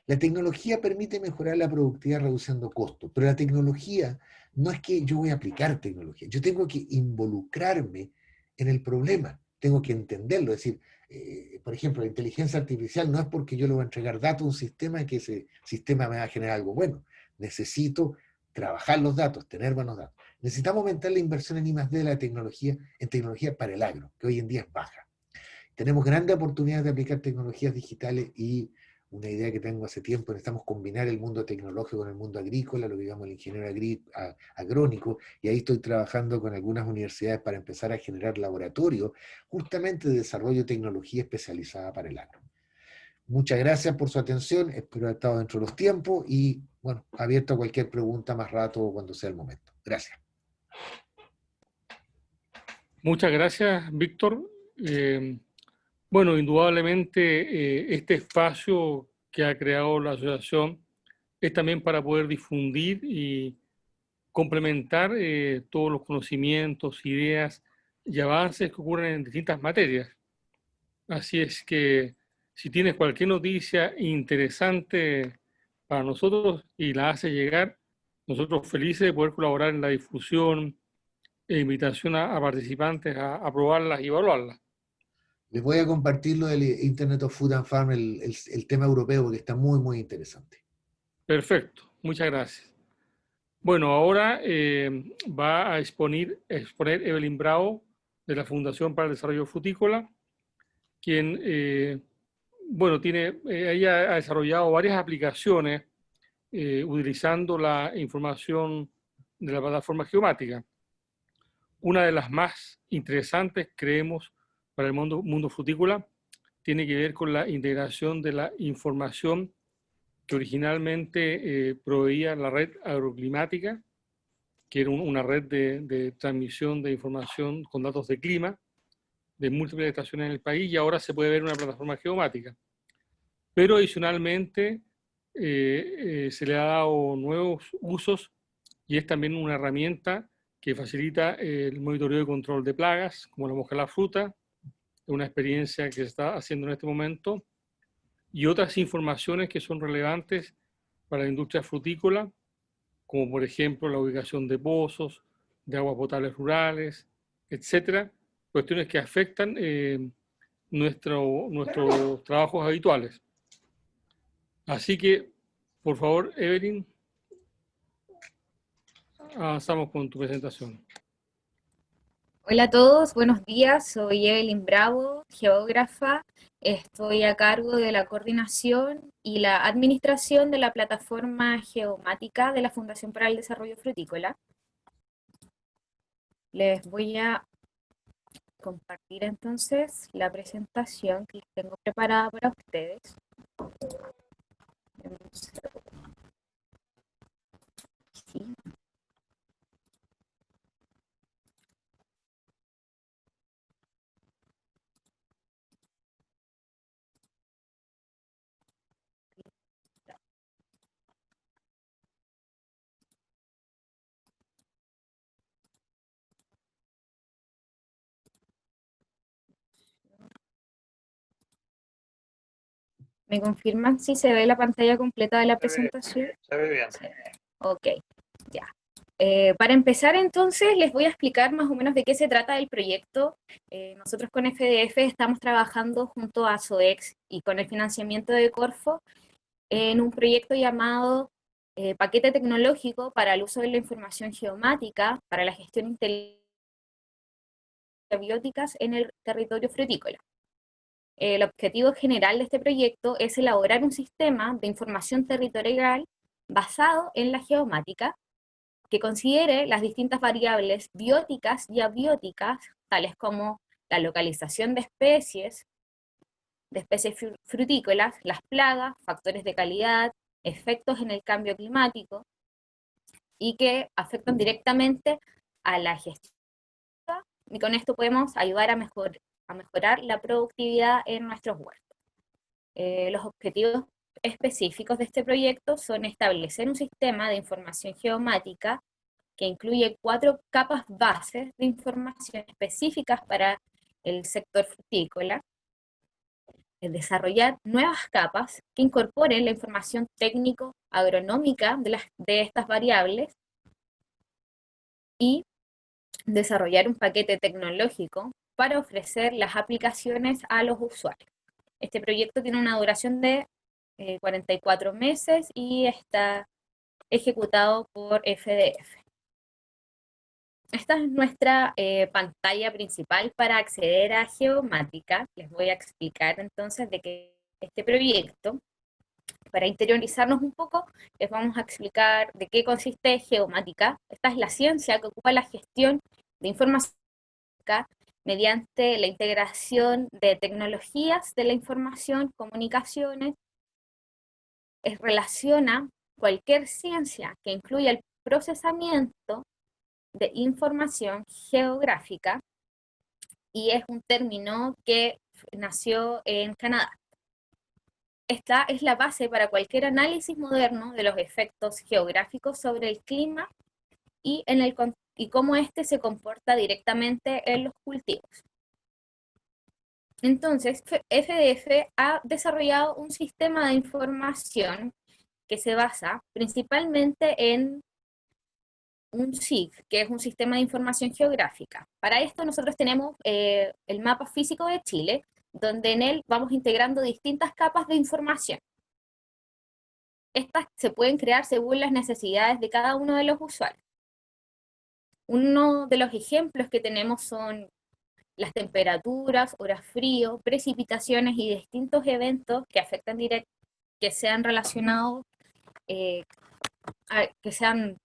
La tecnología permite mejorar la productividad reduciendo costos, pero la tecnología no es que yo voy a aplicar tecnología, yo tengo que involucrarme en el problema, tengo que entenderlo. Es decir, por ejemplo, la inteligencia artificial no es porque yo le voy a entregar datos a un sistema y que ese sistema me va a generar algo bueno. Necesito trabajar los datos, tener buenos datos. Necesitamos aumentar la inversión en I+D de la tecnología, en tecnología para el agro, que hoy en día es baja. Tenemos grandes oportunidades de aplicar tecnologías digitales y una idea que tengo hace tiempo, necesitamos combinar el mundo tecnológico con el mundo agrícola, lo que llamamos el ingeniero agrónico, y ahí estoy trabajando con algunas universidades para empezar a generar laboratorios justamente de desarrollo de tecnología especializada para el agro. Muchas gracias por su atención, espero haber estado dentro de los tiempos y, bueno, abierto a cualquier pregunta más rato o cuando sea el momento. Gracias. Muchas gracias, Víctor. Bueno, indudablemente este espacio que ha creado la asociación es también para poder difundir y complementar todos los conocimientos, ideas y avances que ocurren en distintas materias. Así es que si tienes cualquier noticia interesante para nosotros y la hace llegar, nosotros felices de poder colaborar en la difusión e invitación a participantes a probarlas y evaluarlas. Les voy a compartir lo del Internet of Food and Farm, el tema europeo, porque está muy, muy interesante. Perfecto, muchas gracias. Bueno, ahora va a exponer Evelyn Bravo de la Fundación para el Desarrollo Frutícola, quien, bueno, ella ha desarrollado varias aplicaciones utilizando la información de la plataforma geomática. Una de las más interesantes, creemos, para el mundo frutícola, tiene que ver con la integración de la información que originalmente proveía la red agroclimática, que era una red de transmisión de información con datos de clima de múltiples estaciones en el país, y ahora se puede ver en una plataforma geomática. Pero adicionalmente se le ha dado nuevos usos y es también una herramienta que facilita el monitoreo y control de plagas, como la mosca de la fruta, una experiencia que se está haciendo en este momento, y otras informaciones que son relevantes para la industria frutícola, como por ejemplo la ubicación de pozos, de aguas potables rurales, etcétera, cuestiones que afectan nuestros trabajos habituales. Así que, por favor, Evelyn, avanzamos con tu presentación. Hola a todos, buenos días, soy Evelyn Bravo, geógrafa. Estoy a cargo de la coordinación y la administración de la plataforma geomática de la Fundación para el Desarrollo Frutícola. Les voy a compartir entonces la presentación que les tengo preparada para ustedes. Sí. ¿Me confirman si se ve la pantalla completa de la presentación? Se ve bien. Sí. Ok, ya. Para empezar entonces les voy a explicar más o menos de qué se trata el proyecto. Nosotros con FDF estamos trabajando junto a SOEX y con el financiamiento de Corfo en un proyecto llamado Paquete Tecnológico para el uso de la información geomática para la gestión inteligente de bióticas en el territorio frutícola. El objetivo general de este proyecto es elaborar un sistema de información territorial basado en la geomática que considere las distintas variables bióticas y abióticas, tales como la localización de especies frutícolas, las plagas, factores de calidad, efectos en el cambio climático, y que afectan directamente a la gestión. Y con esto podemos ayudar a mejorar la productividad en nuestros huertos. Los objetivos específicos de este proyecto son establecer un sistema de información geomática que incluye 4 capas bases de información específicas para el sector frutícola, desarrollar nuevas capas que incorporen la información técnico-agronómica de estas variables y desarrollar un paquete tecnológico para ofrecer las aplicaciones a los usuarios. Este proyecto tiene una duración de 44 meses y está ejecutado por FDF. Esta es nuestra pantalla principal para acceder a Geomática. Les voy a explicar entonces de qué es este proyecto. Para interiorizarnos un poco, les vamos a explicar de qué consiste Geomática. Esta es la ciencia que ocupa la gestión de información mediante la integración de tecnologías de la información, comunicaciones. Relaciona cualquier ciencia que incluya el procesamiento de información geográfica, y es un término que nació en Canadá. Esta es la base para cualquier análisis moderno de los efectos geográficos sobre el clima y cómo éste se comporta directamente en los cultivos. Entonces, FDF ha desarrollado un sistema de información que se basa principalmente en un SIG, que es un sistema de información geográfica. Para esto nosotros tenemos el mapa físico de Chile, donde en él vamos integrando distintas capas de información. estas se pueden crear según las necesidades de cada uno de los usuarios. Uno de los ejemplos que tenemos son las temperaturas, horas frío, precipitaciones y distintos eventos que afectan que sean relacionados, que sean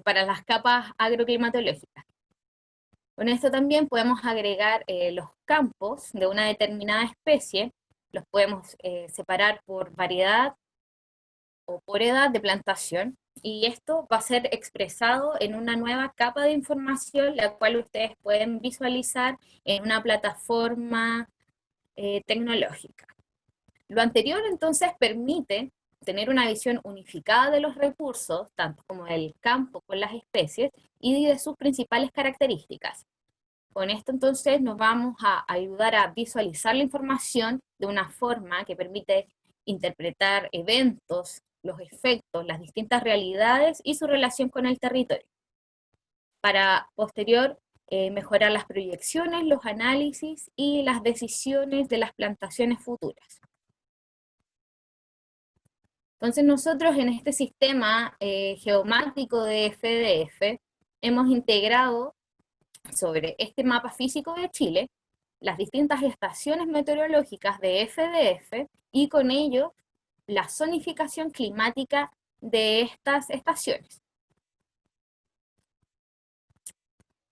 para las capas agroclimatológicas. Con esto también podemos agregar los campos de una determinada especie, los podemos separar por variedad o por edad de plantación, y esto va a ser expresado en una nueva capa de información, la cual ustedes pueden visualizar en una plataforma tecnológica. Lo anterior entonces permite tener una visión unificada de los recursos, tanto como del campo con las especies y de sus principales características. Con esto entonces nos vamos a ayudar a visualizar la información de una forma que permite interpretar eventos, los efectos, las distintas realidades y su relación con el territorio. Para posterior mejorar las proyecciones, los análisis y las decisiones de las plantaciones futuras. Entonces nosotros en este sistema geomático de FDF hemos integrado sobre este mapa físico de Chile las distintas estaciones meteorológicas de FDF y con ello la zonificación climática de estas estaciones.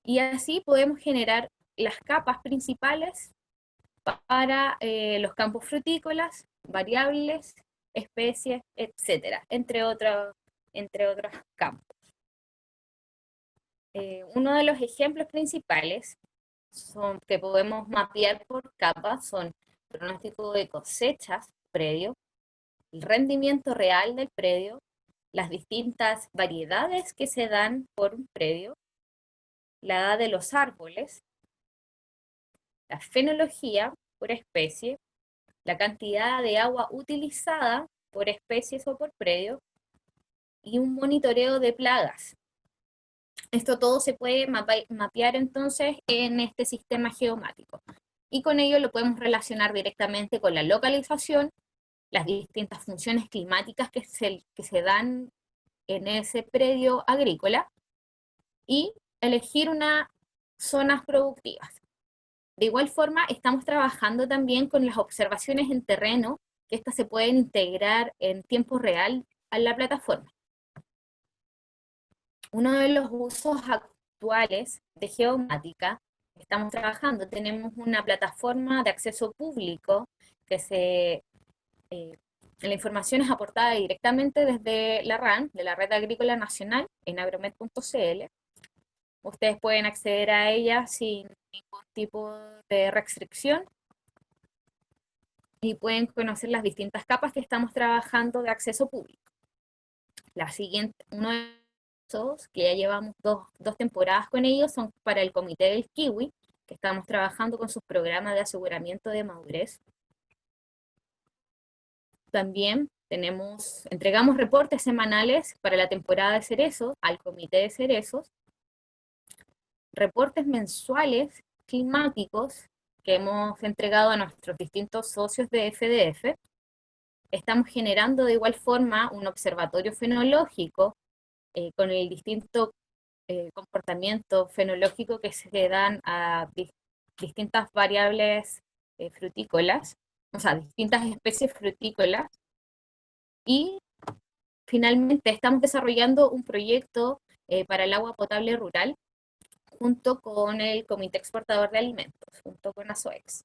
Y así podemos generar las capas principales para los campos frutícolas, variables, especies, etcétera, entre otros campos. Uno de los ejemplos principales que podemos mapear por capas son pronóstico de cosechas predio, el rendimiento real del predio, las distintas variedades que se dan por un predio, la edad de los árboles, la fenología por especie, la cantidad de agua utilizada por especies o por predio, y un monitoreo de plagas. Esto todo se puede mapear entonces en este sistema geomático. Y con ello lo podemos relacionar directamente con la localización, las distintas funciones climáticas que se dan en ese predio agrícola, y elegir unas zonas productivas. De igual forma, estamos trabajando también con las observaciones en terreno, que estas se pueden integrar en tiempo real a la plataforma. Uno de los usos actuales de geomática que estamos trabajando, tenemos una plataforma de acceso público que la información es aportada directamente desde la RAN, de la Red Agrícola Nacional, en agromet.cl. Ustedes pueden acceder a ella sin ningún tipo de restricción y pueden conocer las distintas capas que estamos trabajando de acceso público. La siguiente, uno de esos, que ya llevamos dos temporadas con ellos, son para el Comité del Kiwi, que estamos trabajando con sus programas de aseguramiento de madurez. También entregamos reportes semanales para la temporada de cerezos al Comité de Cerezos, reportes mensuales climáticos que hemos entregado a nuestros distintos socios de FDF. Estamos generando de igual forma un observatorio fenológico con el distinto comportamiento fenológico que se dan a distintas variables frutícolas, o sea, distintas especies frutícolas. Y finalmente estamos desarrollando un proyecto para el agua potable rural junto con el Comité Exportador de Alimentos, junto con ASOEX.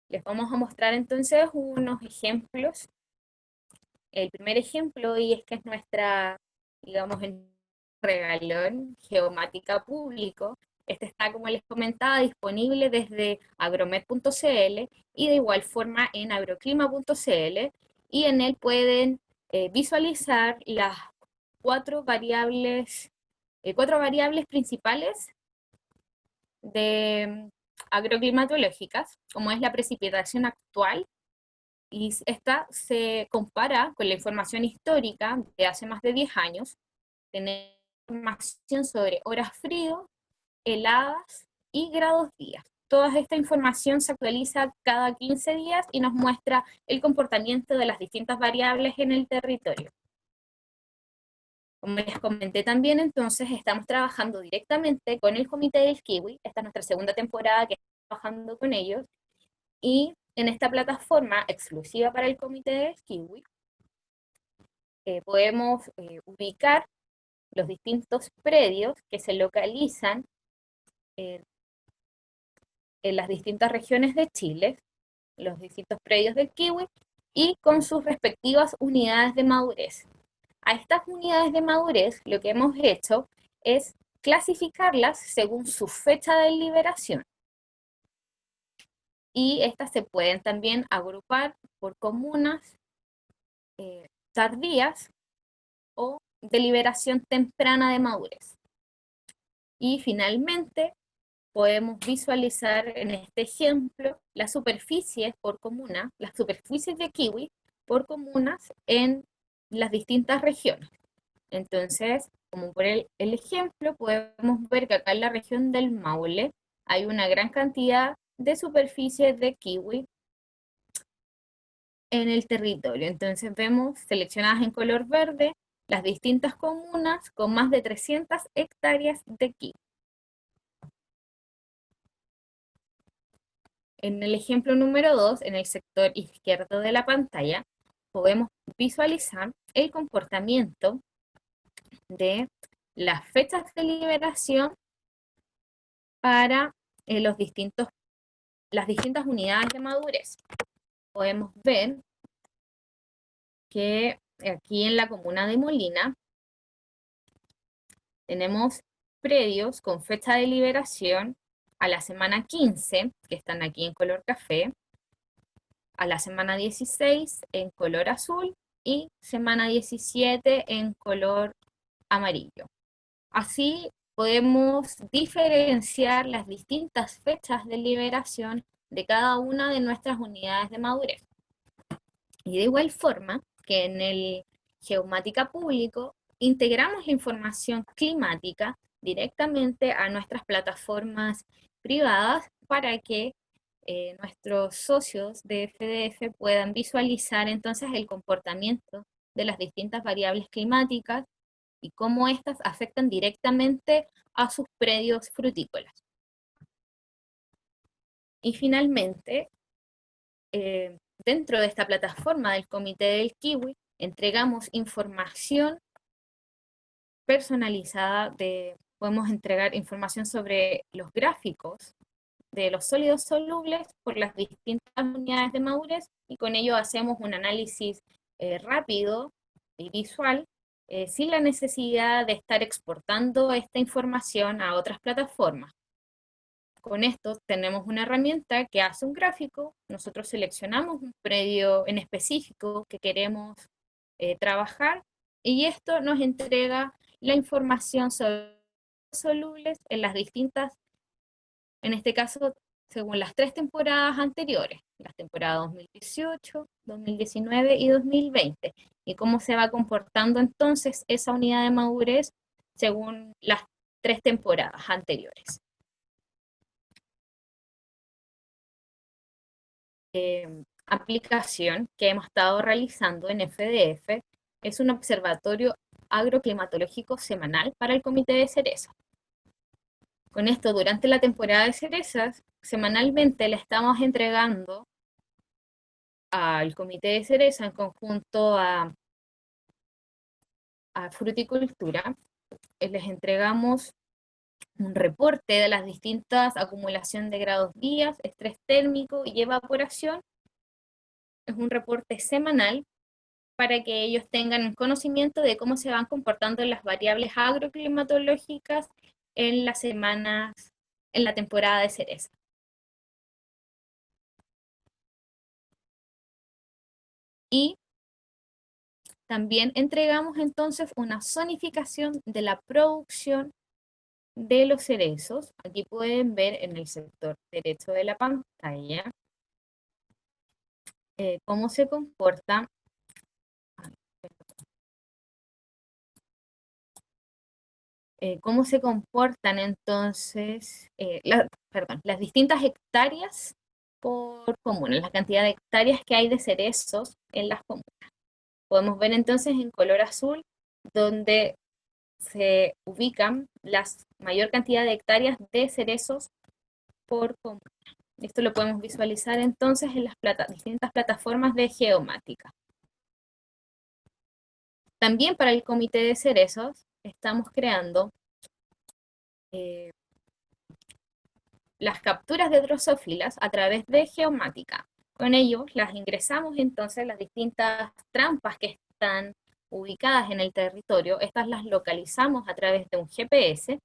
Les vamos a mostrar entonces unos ejemplos. El primer ejemplo, y es que es nuestra, digamos, regalón geomática público. Este está, como les comentaba, disponible desde agromet.cl y de igual forma en agroclima.cl, y en él pueden visualizar las cuatro variables principales de agroclimatológicas, como es la precipitación actual, y esta se compara con la información histórica de hace más de 10 años. Tenemos información sobre horas frío, heladas y grados días. toda esta información se actualiza cada 15 días y nos muestra el comportamiento de las distintas variables en el territorio. Como les comenté también, entonces estamos trabajando directamente con el Comité del Kiwi. Esta es nuestra segunda temporada que estamos trabajando con ellos. Y en esta plataforma exclusiva para el Comité del Kiwi, podemos ubicar los distintos predios que se localizan en las distintas regiones de Chile, los distintos predios del kiwi, y con sus respectivas unidades de madurez. A estas unidades de madurez lo que hemos hecho es clasificarlas según su fecha de liberación. Y estas se pueden también agrupar por comunas tardías o de liberación temprana de madurez. Y finalmente podemos visualizar en este ejemplo las superficies por comuna, las superficies de kiwi por comunas en las distintas regiones. Entonces, como por el ejemplo, podemos ver que acá en la región del Maule hay una gran cantidad de superficies de kiwi en el territorio. Entonces vemos seleccionadas en color verde las distintas comunas con más de 300 hectáreas de kiwi. En el ejemplo número 2, en el sector izquierdo de la pantalla, podemos visualizar el comportamiento de las fechas de liberación para las distintas unidades de madurez. Podemos ver que aquí en la comuna de Molina tenemos predios con fecha de liberación a la semana 15, que están aquí en color café, a la semana 16 en color azul y semana 17 en color amarillo. Así podemos diferenciar las distintas fechas de liberación de cada una de nuestras unidades de madurez. Y de igual forma que en el Geomática Público integramos la información climática directamente a nuestras plataformas privadas para que nuestros socios de FDF puedan visualizar entonces el comportamiento de las distintas variables climáticas y cómo éstas afectan directamente a sus predios frutícolas. Y finalmente, dentro de esta plataforma del Comité del Kiwi, entregamos información personalizada, podemos entregar información sobre los gráficos de los sólidos solubles por las distintas unidades de madurez, y con ello hacemos un análisis rápido y visual, sin la necesidad de estar exportando esta información a otras plataformas. Con esto tenemos una herramienta que hace un gráfico, nosotros seleccionamos un predio en específico que queremos trabajar, y esto nos entrega la información sobre los solubles en las distintas, en este caso, según las 3 temporadas anteriores, las temporadas 2018, 2019 y 2020, y cómo se va comportando entonces esa unidad de madurez según las 3 temporadas anteriores. Aplicación que hemos estado realizando en FDF es un observatorio agroclimatológico semanal para el Comité de Cereza. Con esto, durante la temporada de cerezas, semanalmente le estamos entregando al Comité de Cereza, en conjunto a Fruticultura, les entregamos un reporte de las distintas acumulación de grados días, estrés térmico y evaporación. Es un reporte semanal para que ellos tengan conocimiento de cómo se van comportando las variables agroclimatológicas en las semanas, en la temporada de cereza. Y también entregamos entonces una zonificación de la producción de los cerezos. Aquí pueden ver en el sector derecho de la pantalla cómo se comporta cómo se comportan entonces, las distintas hectáreas por comuna, la cantidad de hectáreas que hay de cerezos en las comunas. Podemos ver entonces en color azul donde se ubican la mayor cantidad de hectáreas de cerezos por comuna. Esto lo podemos visualizar entonces en las distintas plataformas de geomática. También para el Comité de Cerezos estamos creando las capturas de drosófilas a través de geomática. Con ello las ingresamos entonces las distintas trampas que están ubicadas en el territorio. Estas las localizamos a través de un GPS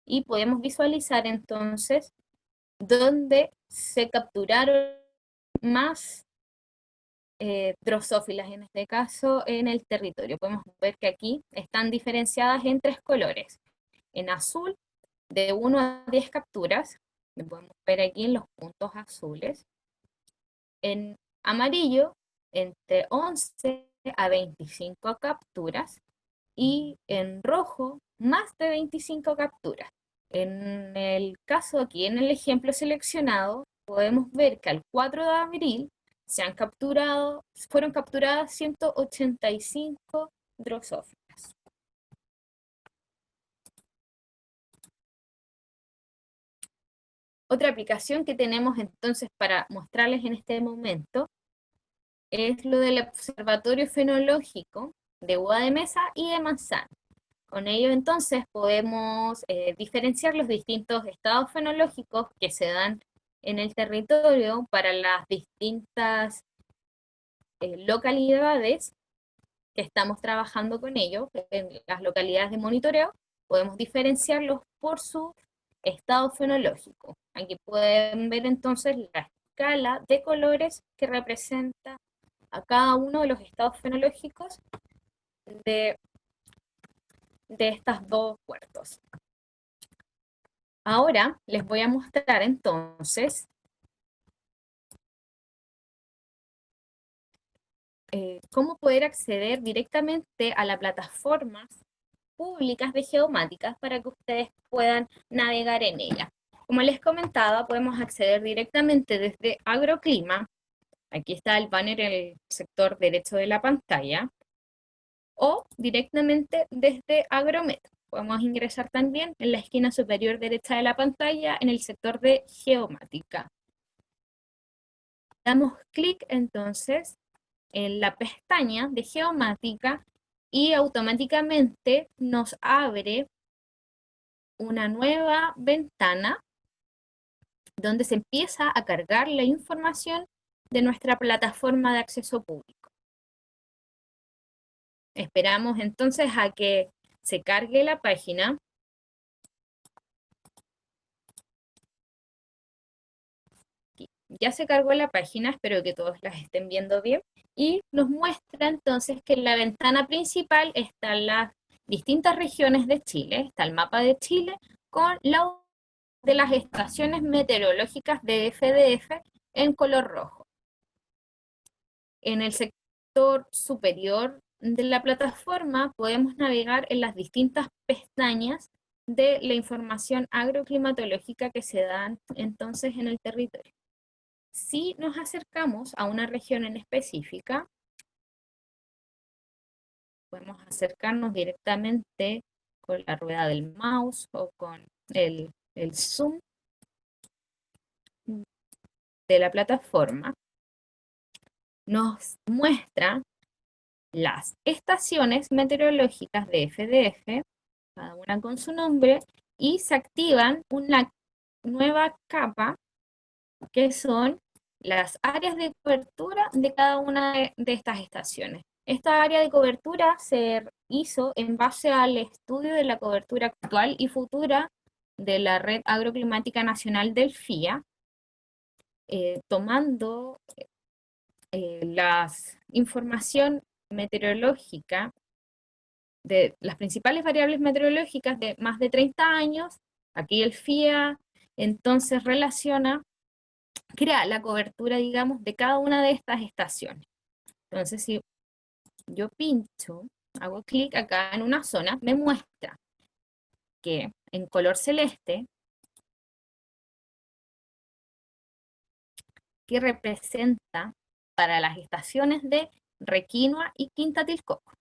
y podemos visualizar entonces dónde se capturaron más drosófilas, en este caso en el territorio. Podemos ver que aquí están diferenciadas en 3 colores. En azul, de 1 a 10 capturas, lo podemos ver aquí en los puntos azules. En amarillo, entre 11 a 25 capturas. Y en rojo, más de 25 capturas. En el caso aquí, en el ejemplo seleccionado, podemos ver que al 4 de abril fueron capturadas 185 drosófilas. Otra aplicación que tenemos entonces para mostrarles en este momento es lo del observatorio fenológico de uva de mesa y de manzana. Con ello entonces podemos diferenciar los distintos estados fenológicos que se dan en el territorio para las distintas localidades que estamos trabajando con ellos. En las localidades de monitoreo podemos diferenciarlos por su estado fenológico. Aquí pueden ver entonces la escala de colores que representa a cada uno de los estados fenológicos de estas 2 puertos. Ahora les voy a mostrar entonces cómo poder acceder directamente a las plataformas públicas de geomáticas para que ustedes puedan navegar en ella. Como les comentaba, podemos acceder directamente desde Agroclima. Aquí está el banner en el sector derecho de la pantalla, o directamente desde Agromet. Podemos ingresar también en la esquina superior derecha de la pantalla en el sector de geomática. Damos clic entonces en la pestaña de geomática y automáticamente nos abre una nueva ventana donde se empieza a cargar la información de nuestra plataforma de acceso público. Esperamos entonces a que se cargue la página. Ya se cargó la página, espero que todos las estén viendo bien, y nos muestra entonces que en la ventana principal están las distintas regiones de Chile, está el mapa de Chile con de las estaciones meteorológicas de FDF en color rojo. En el sector superior de la plataforma podemos navegar en las distintas pestañas de la información agroclimatológica que se dan entonces en el territorio. Si nos acercamos a una región en específica, podemos acercarnos directamente con la rueda del mouse o con el zoom de la plataforma. Nos muestra las estaciones meteorológicas de FDF, cada una con su nombre, y se activan una nueva capa que son las áreas de cobertura de cada una de estas estaciones. Esta área de cobertura se hizo en base al estudio de la cobertura actual y futura de la Red Agroclimática Nacional del FIA, tomando la información meteorológica de las principales variables meteorológicas de más de 30 años. Aquí el FIA entonces crea la cobertura, digamos, de cada una de estas estaciones. Entonces, si yo pincho, hago clic acá en una zona, me muestra que en color celeste, que representa para las estaciones de Requinoa y Quinta Tilcoco.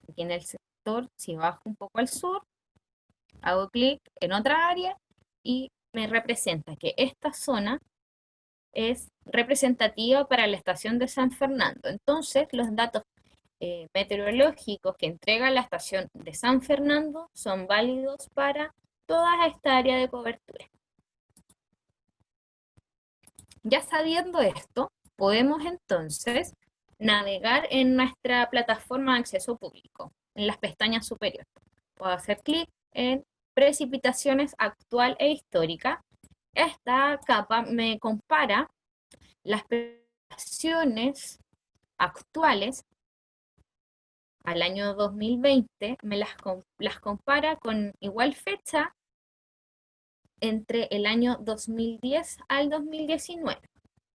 Aquí en el sector, si bajo un poco al sur, hago clic en otra área y me representa que esta zona es representativa para la estación de San Fernando. Entonces, los datos meteorológicos que entrega la estación de San Fernando son válidos para toda esta área de cobertura. Ya sabiendo esto, podemos entonces navegar en nuestra plataforma de acceso público, en las pestañas superiores. Puedo hacer clic en precipitaciones actual e histórica. Esta capa me compara las precipitaciones actuales al año 2020, me las compara con igual fecha entre el año 2010 al 2019.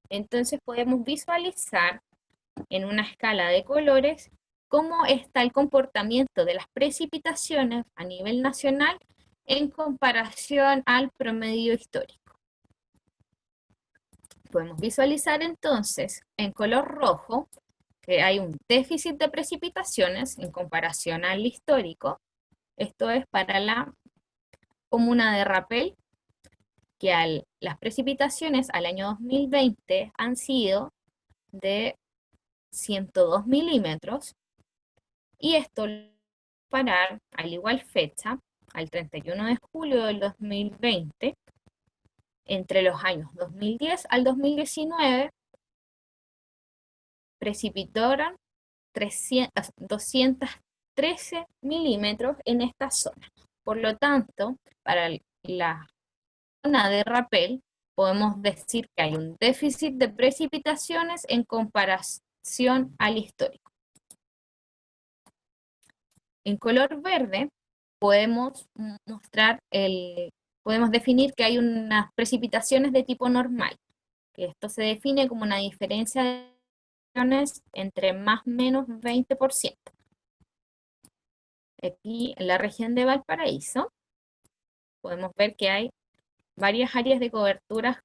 Entonces podemos visualizar en una escala de colores cómo está el comportamiento de las precipitaciones a nivel nacional en comparación al promedio histórico. Podemos visualizar entonces en color rojo que hay un déficit de precipitaciones en comparación al histórico. Esto es para la comuna de Rapel, que las precipitaciones al año 2020 han sido de 102 milímetros, y esto parar al igual fecha, al 31 de julio del 2020, entre los años 2010 al 2019, precipitaron 213 milímetros en esta zona. Por lo tanto, para la zona de Rapel, podemos decir que hay un déficit de precipitaciones en comparación al histórico. En color verde podemos definir que hay unas precipitaciones de tipo normal, que esto se define como una diferencia de entre más o menos 20%. Aquí en la región de Valparaíso podemos ver que hay varias áreas de coberturas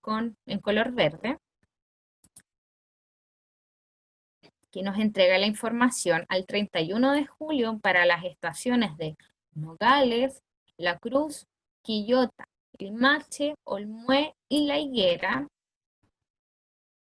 en color verde. Aquí nos entrega la información al 31 de julio para las estaciones de Nogales, La Cruz, Quillota, Limache, Olmué y La Higuera,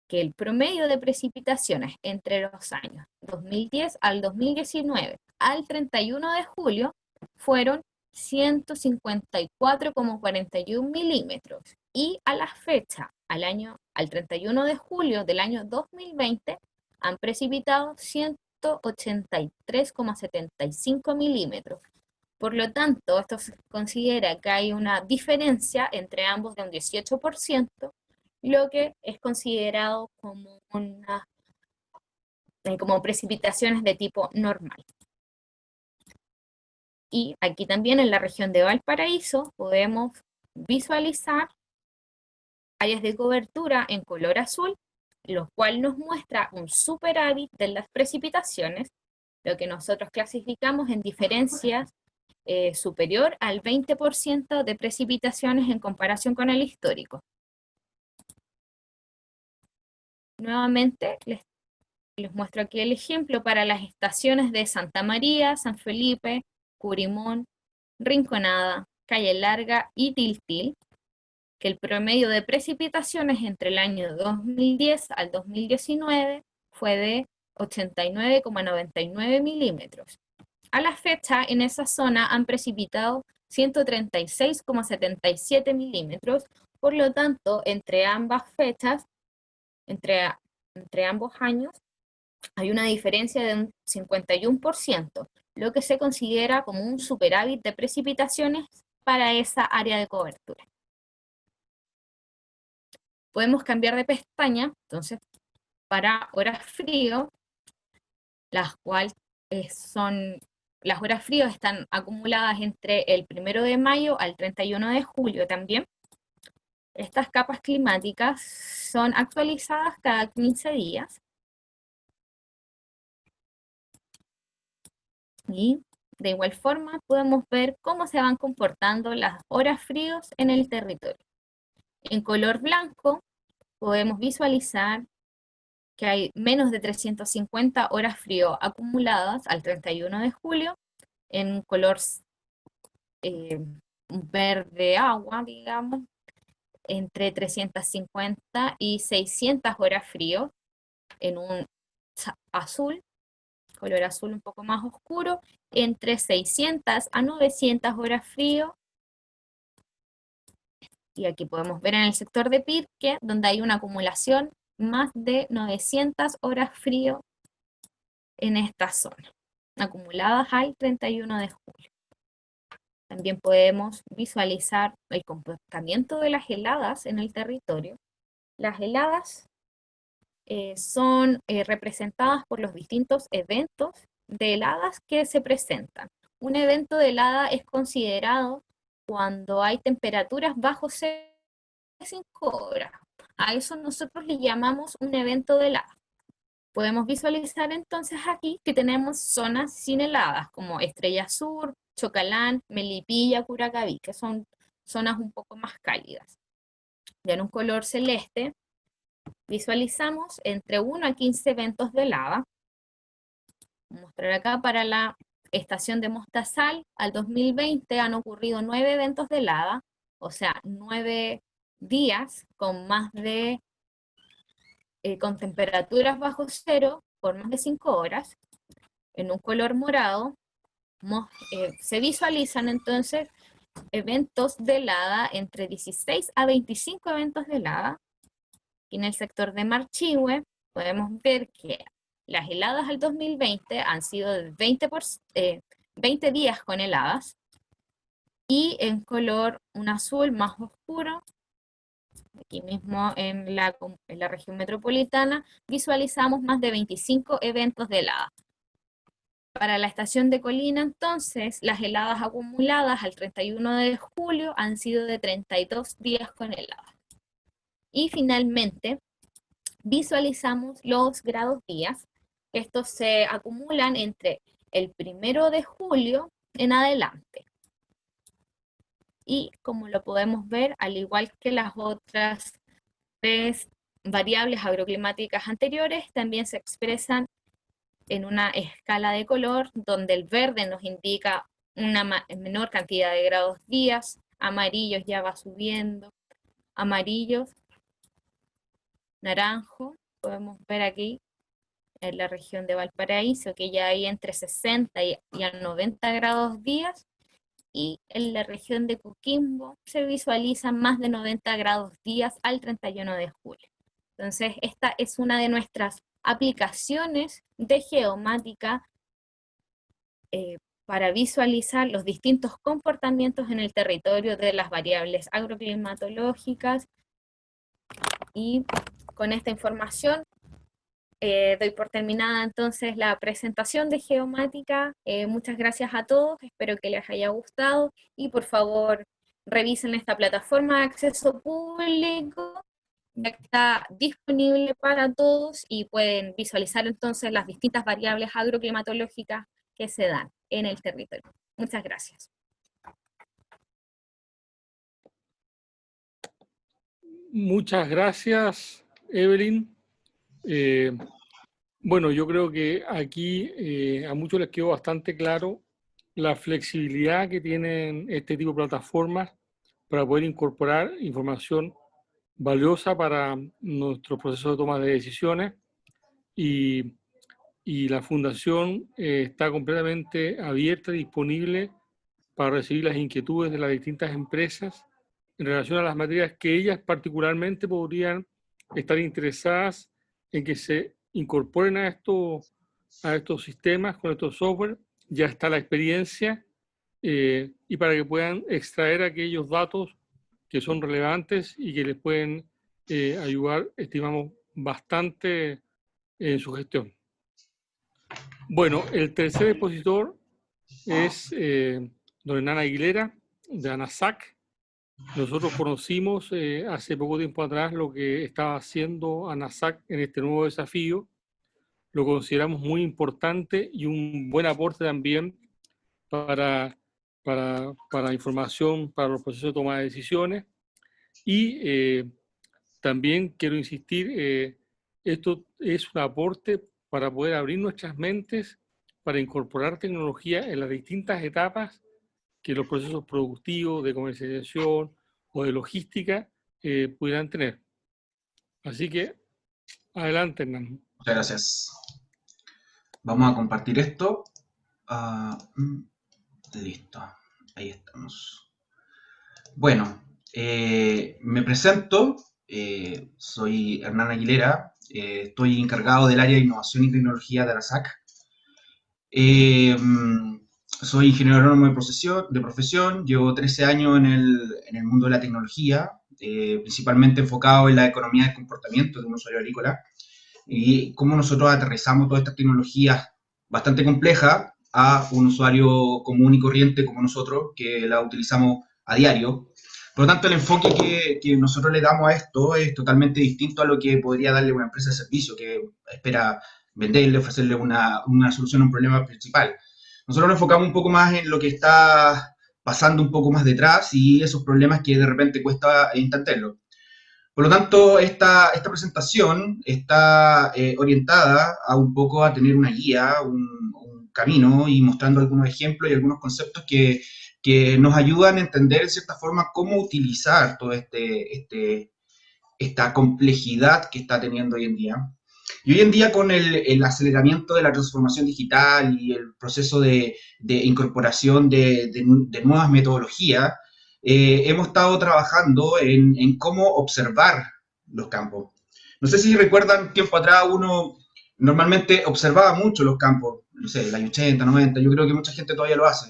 que el promedio de precipitaciones entre los años 2010 al 2019 al 31 de julio fueron 154,41 milímetros, y a la fecha, al 31 de julio del año 2020, han precipitado 183,75 milímetros. Por lo tanto, esto se considera que hay una diferencia entre ambos de un 18%, lo que es considerado como como precipitaciones de tipo normal. Y aquí también en la región de Valparaíso podemos visualizar áreas de cobertura en color azul, lo cual nos muestra un superávit de las precipitaciones, lo que nosotros clasificamos en diferencias superior al 20% de precipitaciones en comparación con el histórico. Nuevamente les muestro aquí el ejemplo para las estaciones de Santa María, San Felipe, Curimón, Rinconada, Calle Larga y Tiltil, que el promedio de precipitaciones entre el año 2010 al 2019 fue de 89,99 milímetros. A la fecha, en esa zona han precipitado 136,77 milímetros, por lo tanto, entre ambas fechas, entre ambos años, hay una diferencia de un 51%, lo que se considera como un superávit de precipitaciones para esa área de cobertura. Podemos cambiar de pestaña, entonces, para horas frío, las horas frío están acumuladas entre el 1 de mayo al 31 de julio también. Estas capas climáticas son actualizadas cada 15 días. Y De igual forma, podemos ver cómo se van comportando las horas fríos en el territorio. En color blanco, podemos visualizar que hay menos de 350 horas frío acumuladas al 31 de julio, en color verde agua, digamos, entre 350 y 600 horas frío, en un azul, color azul un poco más oscuro, entre 600 a 900 horas frío. Y aquí podemos ver en el sector de Pirque, donde hay una acumulación más de 900 horas frío en esta zona, acumuladas al 31 de julio. También podemos visualizar el comportamiento de las heladas en el territorio. Las heladas son representadas por los distintos eventos de heladas que se presentan. Un evento de helada es considerado cuando hay temperaturas bajo 5 horas. A eso nosotros le llamamos un evento de helada. Podemos visualizar entonces aquí que tenemos zonas sin heladas, como Estrella Sur, Chocalán, Melipilla, Curacaví, que son zonas un poco más cálidas. Ya en un color celeste, visualizamos entre 1 a 15 eventos de helada. Voy a mostrar acá para la estación de Mostazal, al 2020 han ocurrido 9 eventos de helada, o sea, 9 días con más de con temperaturas bajo cero por más de 5 horas, en un color morado, se visualizan entonces eventos de helada entre 16 a 25 eventos de helada. Y en el sector de Marchihue podemos ver que las heladas al 2020 han sido de 20 días con heladas, y en color un azul más oscuro, aquí mismo en la región metropolitana, visualizamos más de 25 eventos de helada. Para la estación de Colina, entonces, las heladas acumuladas al 31 de julio han sido de 32 días con heladas. Y finalmente, visualizamos los grados días. Estos se acumulan entre el 1 de julio en adelante. Y como lo podemos ver, al igual que las otras 3 variables agroclimáticas anteriores, también se expresan en una escala de color, donde el verde nos indica una menor cantidad de grados días, amarillos ya va subiendo, amarillos, naranjo, podemos ver aquí en la región de Valparaíso, que ya hay entre 60 y a 90 grados días, y en la región de Coquimbo se visualizan más de 90 grados días al 31 de julio. Entonces, esta es una de nuestras aplicaciones de geomática para visualizar los distintos comportamientos en el territorio de las variables agroclimatológicas. Y con esta información doy por terminada entonces la presentación de geomática. Muchas gracias a todos, espero que les haya gustado, y por favor revisen esta plataforma de acceso público, ya que está disponible para todos y pueden visualizar entonces las distintas variables agroclimatológicas que se dan en el territorio. Muchas gracias. Muchas gracias, Evelyn. Bueno, yo creo que aquí a muchos les quedó bastante claro la flexibilidad que tienen este tipo de plataformas para poder incorporar información valiosa para nuestro proceso de toma de decisiones, y la Fundación está completamente abierta y disponible para recibir las inquietudes de las distintas empresas en relación a las materias que ellas particularmente podrían estar interesadas en que se incorporen a estos sistemas con estos software. Ya está la experiencia y para que puedan extraer aquellos datos que son relevantes y que les pueden ayudar, estimamos, bastante en su gestión. Bueno, el tercer expositor es don Hernán Aguilera, de ANASAC. Nosotros conocimos hace poco tiempo atrás lo que estaba haciendo ANASAC en este nuevo desafío. Lo consideramos muy importante y un buen aporte también para información, para los procesos de toma de decisiones. Y también quiero insistir, esto es un aporte para poder abrir nuestras mentes, para incorporar tecnología en las distintas etapas que los procesos productivos, de comercialización o de logística pudieran tener. Así que, adelante, Hernán. Muchas gracias. Vamos a compartir esto. Listo, ahí estamos. Bueno, me presento. Soy Hernán Aguilera. Estoy encargado del área de innovación y tecnología de ARASAC. Soy ingeniero agrónomo de profesión, llevo 13 años en el mundo de la tecnología, principalmente enfocado en la economía del comportamiento de un usuario agrícola y cómo nosotros aterrizamos todas estas tecnologías bastante complejas a un usuario común y corriente como nosotros, que la utilizamos a diario. Por lo tanto, el enfoque que nosotros le damos a esto es totalmente distinto a lo que podría darle una empresa de servicio que espera venderle, ofrecerle una solución a un problema principal. Nosotros nos enfocamos un poco más en lo que está pasando un poco más detrás y esos problemas que de repente cuesta entenderlo. Por lo tanto, esta presentación está orientada a un poco a tener una guía, un camino y mostrando algunos ejemplos y algunos conceptos que nos ayudan a entender en cierta forma cómo utilizar toda esta complejidad que está teniendo hoy en día. Y hoy en día con el aceleramiento de la transformación digital y el proceso de incorporación de nuevas metodologías, hemos estado trabajando en cómo observar los campos. No sé si recuerdan, tiempo atrás uno normalmente observaba mucho los campos, no sé, el año 80, 90, yo creo que mucha gente todavía lo hace,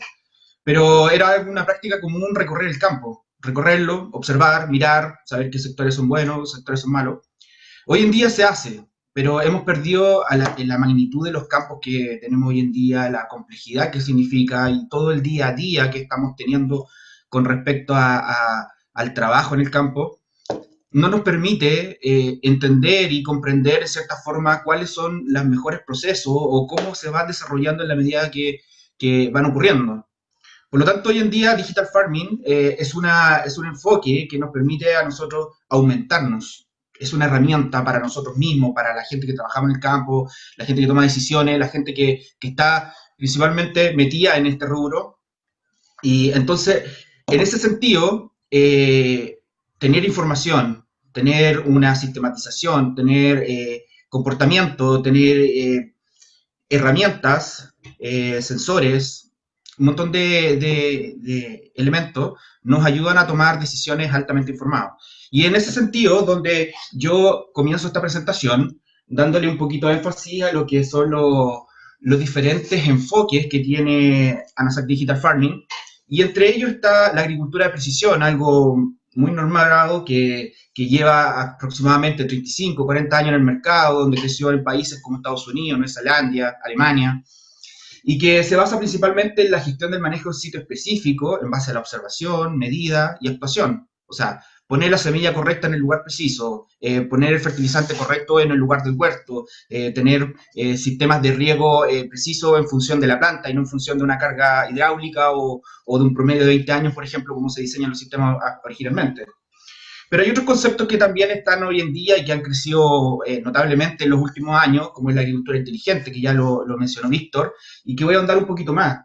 pero era una práctica común recorrer el campo, recorrerlo, observar, mirar, saber qué sectores son buenos, qué sectores son malos. Hoy en día se hace, pero hemos perdido la magnitud de los campos que tenemos hoy en día, la complejidad que significa y todo el día a día que estamos teniendo con respecto al trabajo en el campo, no nos permite entender y comprender de cierta forma cuáles son los mejores procesos o cómo se van desarrollando en la medida que van ocurriendo. Por lo tanto, hoy en día Digital Farming es un enfoque que nos permite a nosotros aumentarnos. Es una herramienta para nosotros mismos, para la gente que trabajamos en el campo, la gente que toma decisiones, la gente que está principalmente metida en este rubro. Y entonces, en ese sentido, tener información, tener una sistematización, tener comportamiento, tener herramientas, sensores, un montón de elementos nos ayudan a tomar decisiones altamente informadas. Y en ese sentido, donde yo comienzo esta presentación, dándole un poquito de énfasis a lo que son los diferentes enfoques que tiene ANASAC Digital Farming, y entre ellos está la agricultura de precisión, algo muy normado que lleva aproximadamente 35, 40 años en el mercado, donde creció en países como Estados Unidos, Nueva Zelanda, Alemania, y que se basa principalmente en la gestión del manejo de un sitio específico en base a la observación, medida y actuación. O sea, poner la semilla correcta en el lugar preciso, poner el fertilizante correcto en el lugar del huerto, tener sistemas de riego preciso en función de la planta y no en función de una carga hidráulica o de un promedio de 20 años, por ejemplo, como se diseñan los sistemas originalmente. Pero hay otros conceptos que también están hoy en día y que han crecido notablemente en los últimos años, como es la agricultura inteligente, que ya lo mencionó Víctor, y que voy a ahondar un poquito más.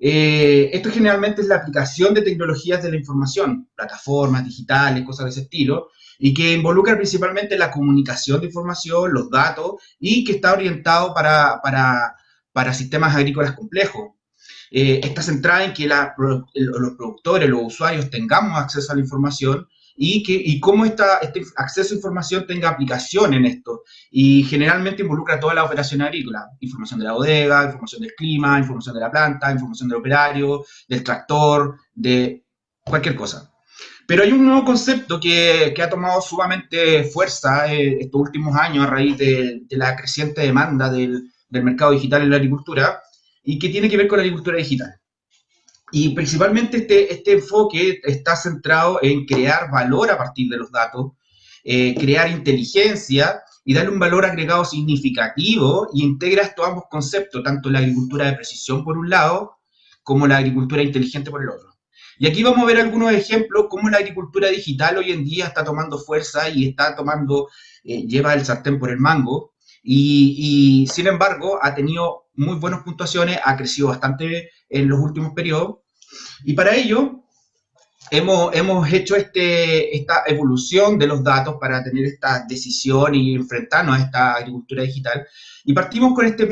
Esto generalmente es la aplicación de tecnologías de la información, plataformas digitales, cosas de ese estilo, y que involucra principalmente la comunicación de información, los datos, y que está orientado para sistemas agrícolas complejos. Está centrada en que los productores, los usuarios tengamos acceso a la información y cómo este acceso a información tenga aplicación en esto. Y generalmente involucra toda la operación agrícola, información de la bodega, información del clima, información de la planta, información del operario, del tractor, de cualquier cosa. Pero hay un nuevo concepto que ha tomado sumamente fuerza estos últimos años a raíz de la creciente demanda del mercado digital en la agricultura y que tiene que ver con la agricultura digital. Y principalmente este enfoque está centrado en crear valor a partir de los datos, crear inteligencia y darle un valor agregado significativo y integra estos ambos conceptos, tanto la agricultura de precisión por un lado, como la agricultura inteligente por el otro. Y aquí vamos a ver algunos ejemplos cómo la agricultura digital hoy en día está tomando fuerza y está tomando, lleva el sartén por el mango, y sin embargo ha tenido muy buenas puntuaciones, ha crecido bastante en los últimos periodos, y para ello hemos hecho esta evolución de los datos para tener esta decisión y enfrentarnos a esta agricultura digital. Y partimos con esta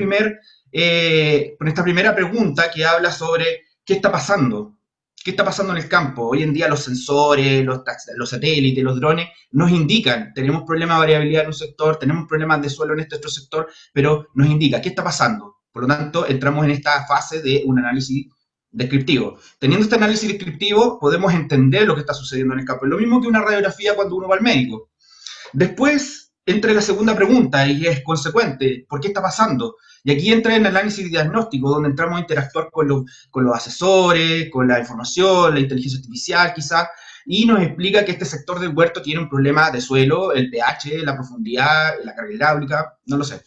primera pregunta que habla sobre qué está pasando. ¿Qué está pasando en el campo? Hoy en día los sensores, los satélites, los drones nos indican, tenemos problemas de variabilidad en un sector, tenemos problemas de suelo en este otro sector, pero nos indica qué está pasando. Por lo tanto, entramos en esta fase de un análisis descriptivo. Teniendo este análisis descriptivo, podemos entender lo que está sucediendo en el campo. Es lo mismo que una radiografía cuando uno va al médico. Después entra la segunda pregunta y es consecuente. ¿Por qué está pasando? Y aquí entra en el análisis diagnóstico, donde entramos a interactuar con los asesores, con la información, la inteligencia artificial quizás, y nos explica que este sector del huerto tiene un problema de suelo, el pH, la profundidad, la carga hidráulica, no lo sé.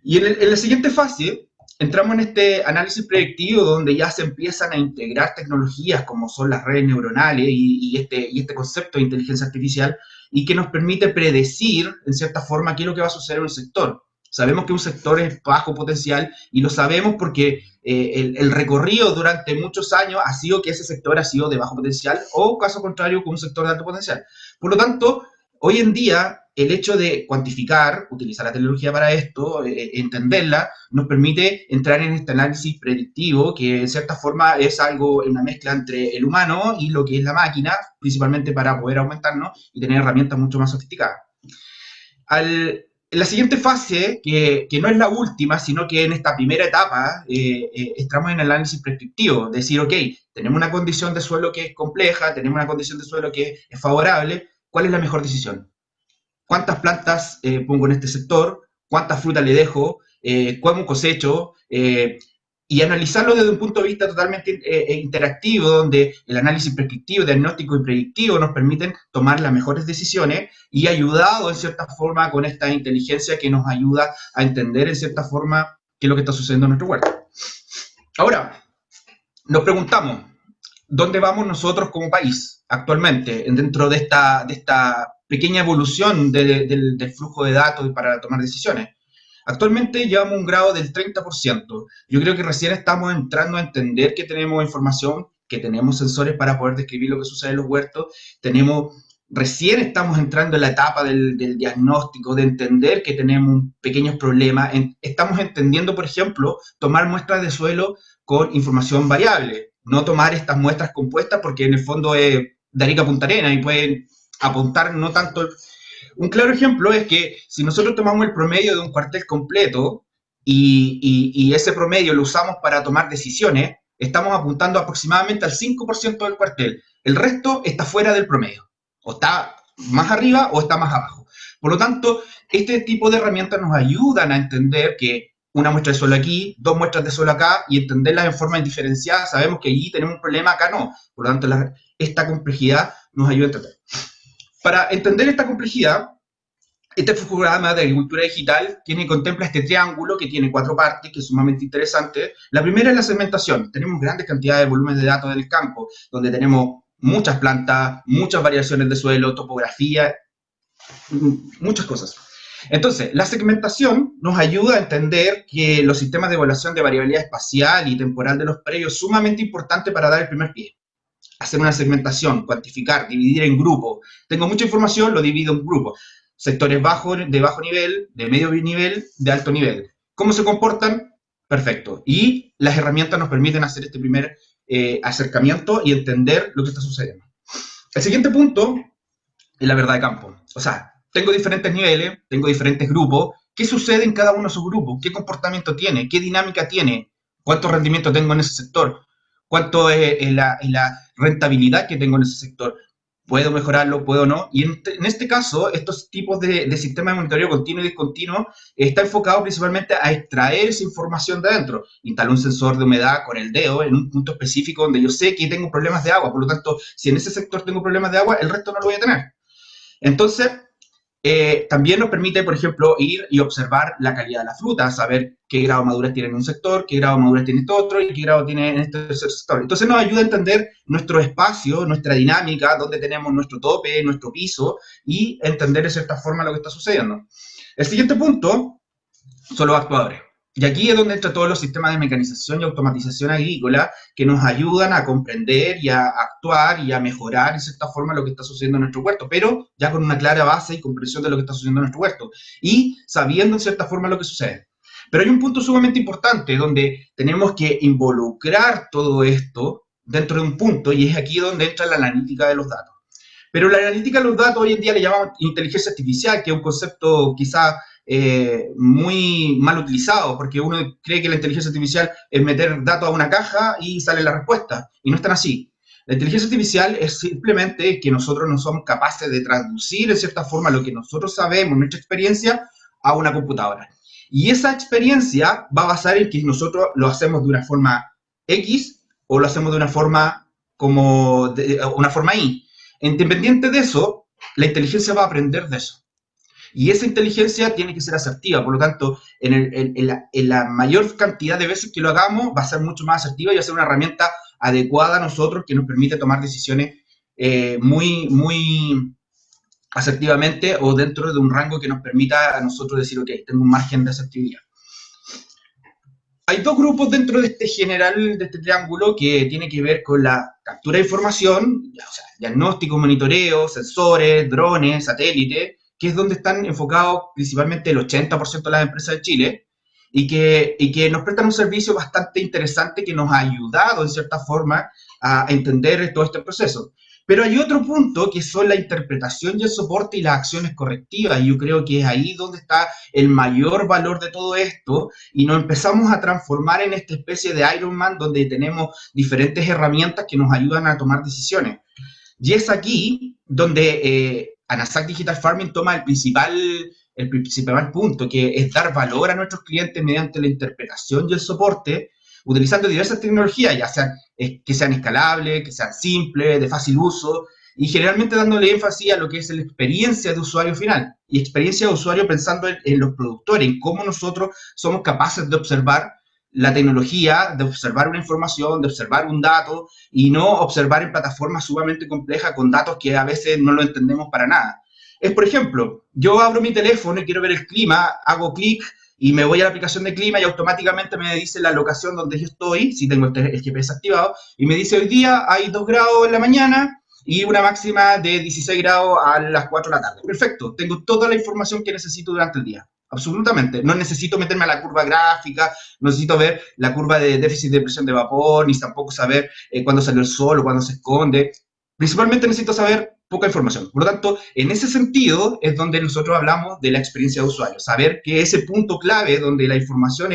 Y en la siguiente fase entramos en este análisis predictivo donde ya se empiezan a integrar tecnologías como son las redes neuronales y este concepto de inteligencia artificial, y que nos permite predecir, en cierta forma, qué es lo que va a suceder en un sector. Sabemos que un sector es bajo potencial y lo sabemos porque el recorrido durante muchos años ha sido que ese sector ha sido de bajo potencial o, caso contrario, con un sector de alto potencial. Por lo tanto, hoy en día, el hecho de cuantificar, utilizar la tecnología para esto, entenderla, nos permite entrar en este análisis predictivo, que en cierta forma es algo, una mezcla entre el humano y lo que es la máquina, principalmente para poder aumentarnos y tener herramientas mucho más sofisticadas. En la siguiente fase, que no es la última, sino que en esta primera etapa, estamos en el análisis prescriptivo, decir, ok, tenemos una condición de suelo que es compleja, tenemos una condición de suelo que es favorable, ¿cuál es la mejor decisión? ¿Cuántas plantas pongo en este sector? ¿Cuántas frutas le dejo? ¿Cómo cosecho? Y analizarlo desde un punto de vista totalmente interactivo, donde el análisis prescriptivo, diagnóstico y predictivo nos permiten tomar las mejores decisiones y ayudado en cierta forma con esta inteligencia que nos ayuda a entender en cierta forma qué es lo que está sucediendo en nuestro huerto. Ahora, nos preguntamos, ¿dónde vamos nosotros como país actualmente dentro de esta pequeña evolución del flujo de datos para tomar decisiones? Actualmente llevamos un grado del 30%. Yo creo que recién estamos entrando a entender que tenemos información, que tenemos sensores para poder describir lo que sucede en los huertos. Recién estamos entrando en la etapa del diagnóstico, de entender que tenemos pequeños problemas. Estamos entendiendo, por ejemplo, tomar muestras de suelo con información variable. No tomar estas muestras compuestas porque en el fondo es de Arica a Punta Arenas y pueden apuntar no tanto. Un claro ejemplo es que si nosotros tomamos el promedio de un cuartel completo y ese promedio lo usamos para tomar decisiones, estamos apuntando aproximadamente al 5% del cuartel. El resto está fuera del promedio. O está más arriba o está más abajo. Por lo tanto, este tipo de herramientas nos ayudan a entender que una muestra de suelo aquí, dos muestras de suelo acá, y entenderlas en forma diferenciada. Sabemos que allí tenemos un problema, acá no. Por lo tanto, esta complejidad nos ayuda a entender. Para entender esta complejidad, este programa de agricultura digital contempla este triángulo que tiene 4 partes, que es sumamente interesante. La primera es la segmentación. Tenemos grandes cantidades de volúmenes de datos del campo, donde tenemos muchas plantas, muchas variaciones de suelo, topografía, muchas cosas. Entonces, la segmentación nos ayuda a entender que los sistemas de evaluación de variabilidad espacial y temporal de los predios es sumamente importante para dar el primer pie. Hacer una segmentación, cuantificar, dividir en grupos. Tengo mucha información, lo divido en grupos. Sectores de bajo nivel, de medio nivel, de alto nivel. ¿Cómo se comportan? Perfecto. Y las herramientas nos permiten hacer este primer acercamiento y entender lo que está sucediendo. El siguiente punto es la verdad de campo. O sea, tengo diferentes niveles, tengo diferentes grupos. ¿Qué sucede en cada uno de esos grupos? ¿Qué comportamiento tiene? ¿Qué dinámica tiene? ¿Cuánto rendimiento tengo en ese sector? ¿Cuánto es la rentabilidad que tengo en ese sector? ¿Puedo mejorarlo? ¿Puedo no? Y en este caso, estos tipos de sistemas de monitoreo continuo y discontinuo está enfocado principalmente a extraer esa información de adentro. Instalo un sensor de humedad con el dedo en un punto específico donde yo sé que tengo problemas de agua. Por lo tanto, si en ese sector tengo problemas de agua, el resto no lo voy a tener. Entonces, También nos permite, por ejemplo, ir y observar la calidad de la fruta, saber qué grado de madurez tiene en un sector, qué grado de madurez tiene este otro y qué grado tiene en este tercer sector. Entonces nos ayuda a entender nuestro espacio, nuestra dinámica, dónde tenemos nuestro tope, nuestro piso y entender de cierta forma lo que está sucediendo. El siguiente punto son los actuadores. Y aquí es donde entran todos los sistemas de mecanización y automatización agrícola que nos ayudan a comprender y a actuar y a mejorar, de cierta forma, lo que está sucediendo en nuestro huerto, pero ya con una clara base y comprensión de lo que está sucediendo en nuestro huerto y sabiendo, en cierta forma, lo que sucede. Pero hay un punto sumamente importante donde tenemos que involucrar todo esto dentro de un punto y es aquí donde entra la analítica de los datos. Pero la analítica de los datos hoy en día le llamamos inteligencia artificial, que es un concepto quizá muy mal utilizado, porque uno cree que la inteligencia artificial es meter datos a una caja y sale la respuesta, y no es tan así. La inteligencia artificial es simplemente que nosotros no somos capaces de traducir en cierta forma lo que nosotros sabemos, nuestra experiencia, a una computadora. Y esa experiencia va a basar en que nosotros lo hacemos de una forma X o lo hacemos de una forma una forma Y. Independiente de eso, la inteligencia va a aprender de eso. Y esa inteligencia tiene que ser asertiva, por lo tanto, en la mayor cantidad de veces que lo hagamos, va a ser mucho más asertiva y va a ser una herramienta adecuada a nosotros que nos permite tomar decisiones muy asertivamente o dentro de un rango que nos permita a nosotros decir, ok, tengo un margen de asertividad. Hay dos grupos dentro de este general, de este triángulo, que tiene que ver con la captura de información, o sea, diagnóstico, monitoreo, sensores, drones, satélites, que es donde están enfocados principalmente el 80% de las empresas de Chile, y que nos prestan un servicio bastante interesante que nos ha ayudado, en cierta forma, a entender todo este proceso. Pero hay otro punto que son la interpretación y el soporte y las acciones correctivas, y yo creo que es ahí donde está el mayor valor de todo esto, y nos empezamos a transformar en esta especie de Iron Man, donde tenemos diferentes herramientas que nos ayudan a tomar decisiones. Y es aquí donde Anasac Digital Farming toma el principal punto, que es dar valor a nuestros clientes mediante la interpretación y el soporte, utilizando diversas tecnologías, ya sean que sean escalables, que sean simples, de fácil uso, y generalmente dándole énfasis a lo que es la experiencia de usuario final, y experiencia de usuario pensando en los productores, en cómo nosotros somos capaces de observar la tecnología, de observar una información, de observar un dato, y no observar en plataformas sumamente complejas con datos que a veces no lo entendemos para nada. Es, por ejemplo, yo abro mi teléfono y quiero ver el clima, hago clic, y me voy a la aplicación de clima y automáticamente me dice la locación donde yo estoy, si tengo el GPS activado, y me dice hoy día hay 2 grados en la mañana y una máxima de 16 grados a las 4 de la tarde. Perfecto, tengo toda la información que necesito durante el día. Absolutamente. No necesito meterme a la curva gráfica, no necesito ver la curva de déficit de presión de vapor, ni tampoco saber cuándo salió el sol o cuándo se esconde. Principalmente necesito saber poca información. Por lo tanto, en ese sentido es donde nosotros hablamos de la experiencia de usuario. Saber que ese punto clave donde la información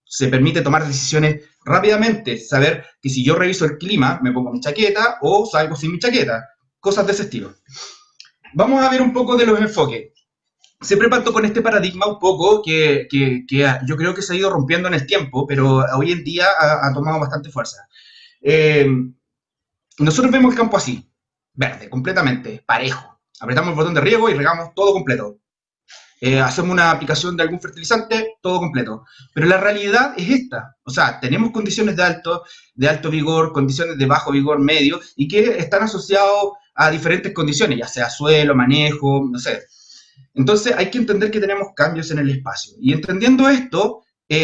se permite tomar decisiones rápidamente. Saber que si yo reviso el clima, me pongo mi chaqueta o salgo sin mi chaqueta. Cosas de ese estilo. Vamos a ver un poco de los enfoques. Siempre parto con este paradigma un poco que yo creo que se ha ido rompiendo en el tiempo, pero hoy en día ha tomado bastante fuerza. Nosotros vemos el campo así, verde, completamente, parejo. Apretamos el botón de riego y regamos todo completo. Hacemos una aplicación de algún fertilizante, todo completo. Pero la realidad es esta. O sea, tenemos condiciones de alto vigor, condiciones de bajo vigor medio, y que están asociados a diferentes condiciones, ya sea suelo, manejo, no sé. Entonces hay que entender que tenemos cambios en el espacio. Y entendiendo esto,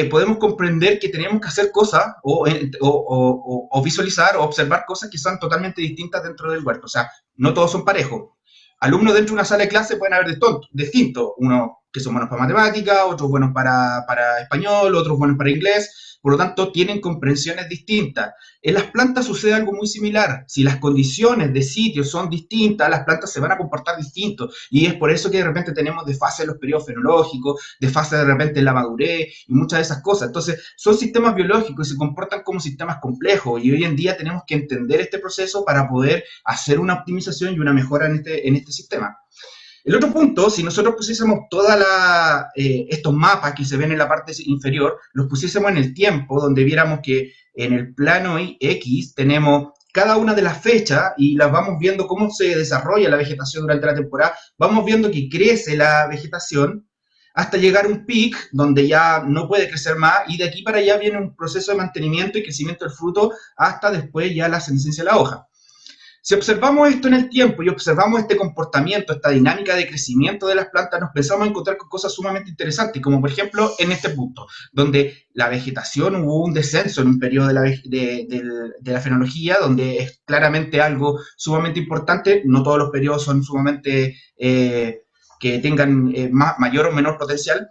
podemos comprender que tenemos que hacer cosas o visualizar o observar cosas que son totalmente distintas dentro del huerto. O sea, no todos son parejos. Alumnos dentro de una sala de clase pueden haber distintos. Unos que son buenos para matemáticas, otros buenos para español, otros buenos para inglés. Por lo tanto, tienen comprensiones distintas. En las plantas sucede algo muy similar. Si las condiciones de sitio son distintas, las plantas se van a comportar distintos. Y es por eso que de repente tenemos desfase en los periodos fenológicos, desfase de repente en la madurez y muchas de esas cosas. Entonces, son sistemas biológicos y se comportan como sistemas complejos. Y hoy en día tenemos que entender este proceso para poder hacer una optimización y una mejora en este sistema. El otro punto, si nosotros pusiésemos todos estos mapas que se ven en la parte inferior, los pusiésemos en el tiempo, donde viéramos que en el plano X tenemos cada una de las fechas y las vamos viendo cómo se desarrolla la vegetación durante la temporada, vamos viendo que crece la vegetación hasta llegar a un pic donde ya no puede crecer más y de aquí para allá viene un proceso de mantenimiento y crecimiento del fruto hasta después ya la senescencia de la hoja. Si observamos esto en el tiempo y observamos este comportamiento, esta dinámica de crecimiento de las plantas, nos empezamos a encontrar con cosas sumamente interesantes, como por ejemplo en este punto, donde la vegetación hubo un descenso en un periodo de la fenología, donde es claramente algo sumamente importante. No todos los periodos son sumamente que tengan mayor o menor potencial,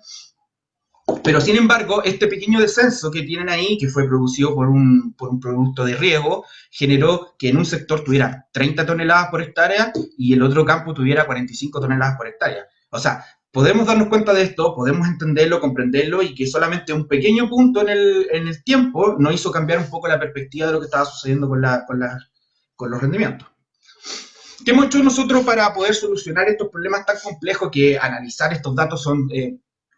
pero sin embargo, este pequeño descenso que tienen ahí, que fue producido por un producto de riego, generó que en un sector tuviera 30 toneladas por hectárea y el otro campo tuviera 45 toneladas por hectárea. O sea, podemos darnos cuenta de esto, podemos entenderlo, comprenderlo, y que solamente un pequeño punto en el tiempo nos hizo cambiar un poco la perspectiva de lo que estaba sucediendo con los rendimientos. ¿Qué hemos hecho nosotros para poder solucionar estos problemas tan complejos que analizar estos datos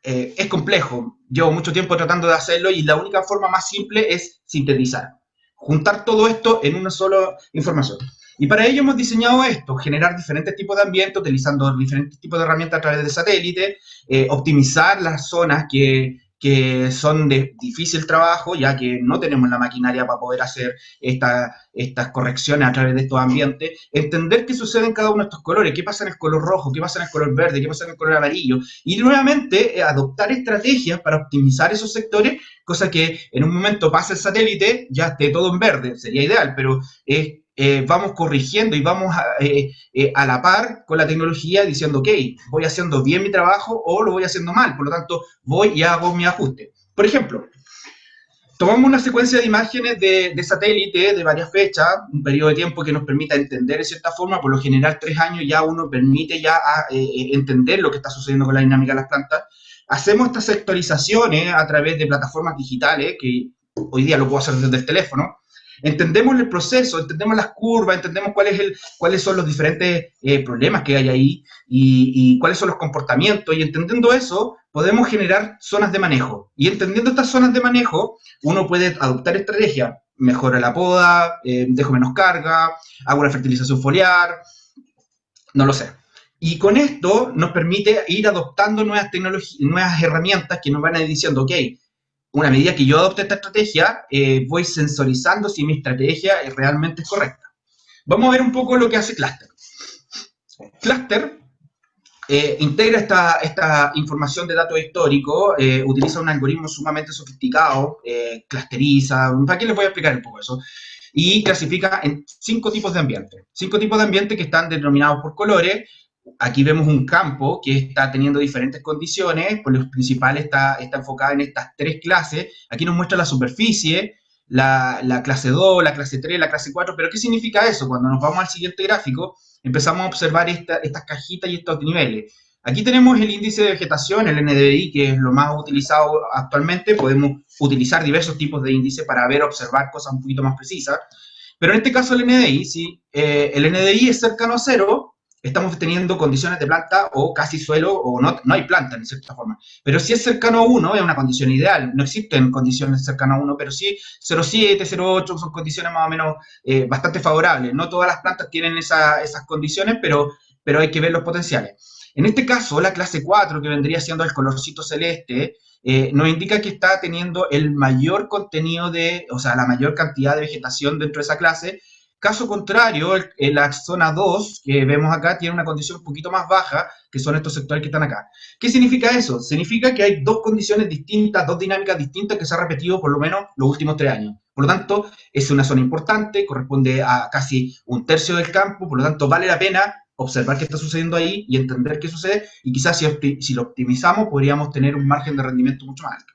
es complejo? Llevo mucho tiempo tratando de hacerlo y la única forma más simple es sintetizar, juntar todo esto en una sola información. Y para ello hemos diseñado esto, generar diferentes tipos de ambientes, utilizando diferentes tipos de herramientas a través de satélite, optimizar las zonas que son de difícil trabajo, ya que no tenemos la maquinaria para poder hacer estas correcciones a través de estos ambientes, entender qué sucede en cada uno de estos colores, qué pasa en el color rojo, qué pasa en el color verde, qué pasa en el color amarillo, y nuevamente adoptar estrategias para optimizar esos sectores, cosa que en un momento pasa el satélite, ya esté todo en verde, sería ideal, pero vamos corrigiendo y vamos a la par con la tecnología diciendo, ok, voy haciendo bien mi trabajo o lo voy haciendo mal, por lo tanto voy y hago mi ajuste. Por ejemplo, tomamos una secuencia de imágenes de satélite de varias fechas, un periodo de tiempo que nos permita entender de cierta forma, por lo general 3 años ya uno permite ya entender lo que está sucediendo con la dinámica de las plantas. Hacemos estas sectorizaciones a través de plataformas digitales, que hoy día lo puedo hacer desde el teléfono. Entendemos el proceso, entendemos las curvas, entendemos cuáles son los diferentes problemas que hay ahí y cuáles son los comportamientos, y entendiendo eso podemos generar zonas de manejo, y entendiendo estas zonas de manejo uno puede adoptar estrategias, mejora la poda, dejo menos carga, hago una fertilización foliar, no lo sé. Y con esto nos permite ir adoptando nuevas tecnologías, nuevas herramientas que nos van a ir diciendo, ok, una medida que yo adopte esta estrategia, voy sensorizando si mi estrategia realmente es correcta. Vamos a ver un poco lo que hace Cluster. Cluster integra esta información de datos históricos, utiliza un algoritmo sumamente sofisticado, clusteriza, ¿para qué les voy a explicar un poco eso? Y clasifica en 5 tipos de ambientes. 5 tipos de ambientes que están denominados por colores. Aquí vemos un campo que está teniendo diferentes condiciones, por lo principal está enfocada en estas 3 clases. Aquí nos muestra la superficie, la clase 2, la clase 3, la clase 4, pero ¿qué significa eso? Cuando nos vamos al siguiente gráfico, empezamos a observar estas cajitas y estos niveles. Aquí tenemos el índice de vegetación, el NDVI, que es lo más utilizado actualmente. Podemos utilizar diversos tipos de índice para observar cosas un poquito más precisas, pero en este caso el NDI, si el NDI es cercano a 0, estamos teniendo condiciones de planta o casi suelo, o no hay planta en cierta forma. Pero si es cercano a 1, es una condición ideal. No existen condiciones cercanas a 1, pero sí 0,7, 0,8 son condiciones más o menos bastante favorables. No todas las plantas tienen esas condiciones, pero hay que ver los potenciales. En este caso, la clase 4, que vendría siendo el colorcito celeste, nos indica que está teniendo el mayor contenido o sea, la mayor cantidad de vegetación dentro de esa clase. Caso contrario, la zona 2, que vemos acá, tiene una condición un poquito más baja, que son estos sectores que están acá. ¿Qué significa eso? Significa que hay 2 condiciones distintas, 2 dinámicas distintas que se han repetido por lo menos los últimos 3 años. Por lo tanto, es una zona importante, corresponde a casi 1/3 del campo, por lo tanto, vale la pena observar qué está sucediendo ahí y entender qué sucede, y quizás si lo optimizamos, podríamos tener un margen de rendimiento mucho más alto.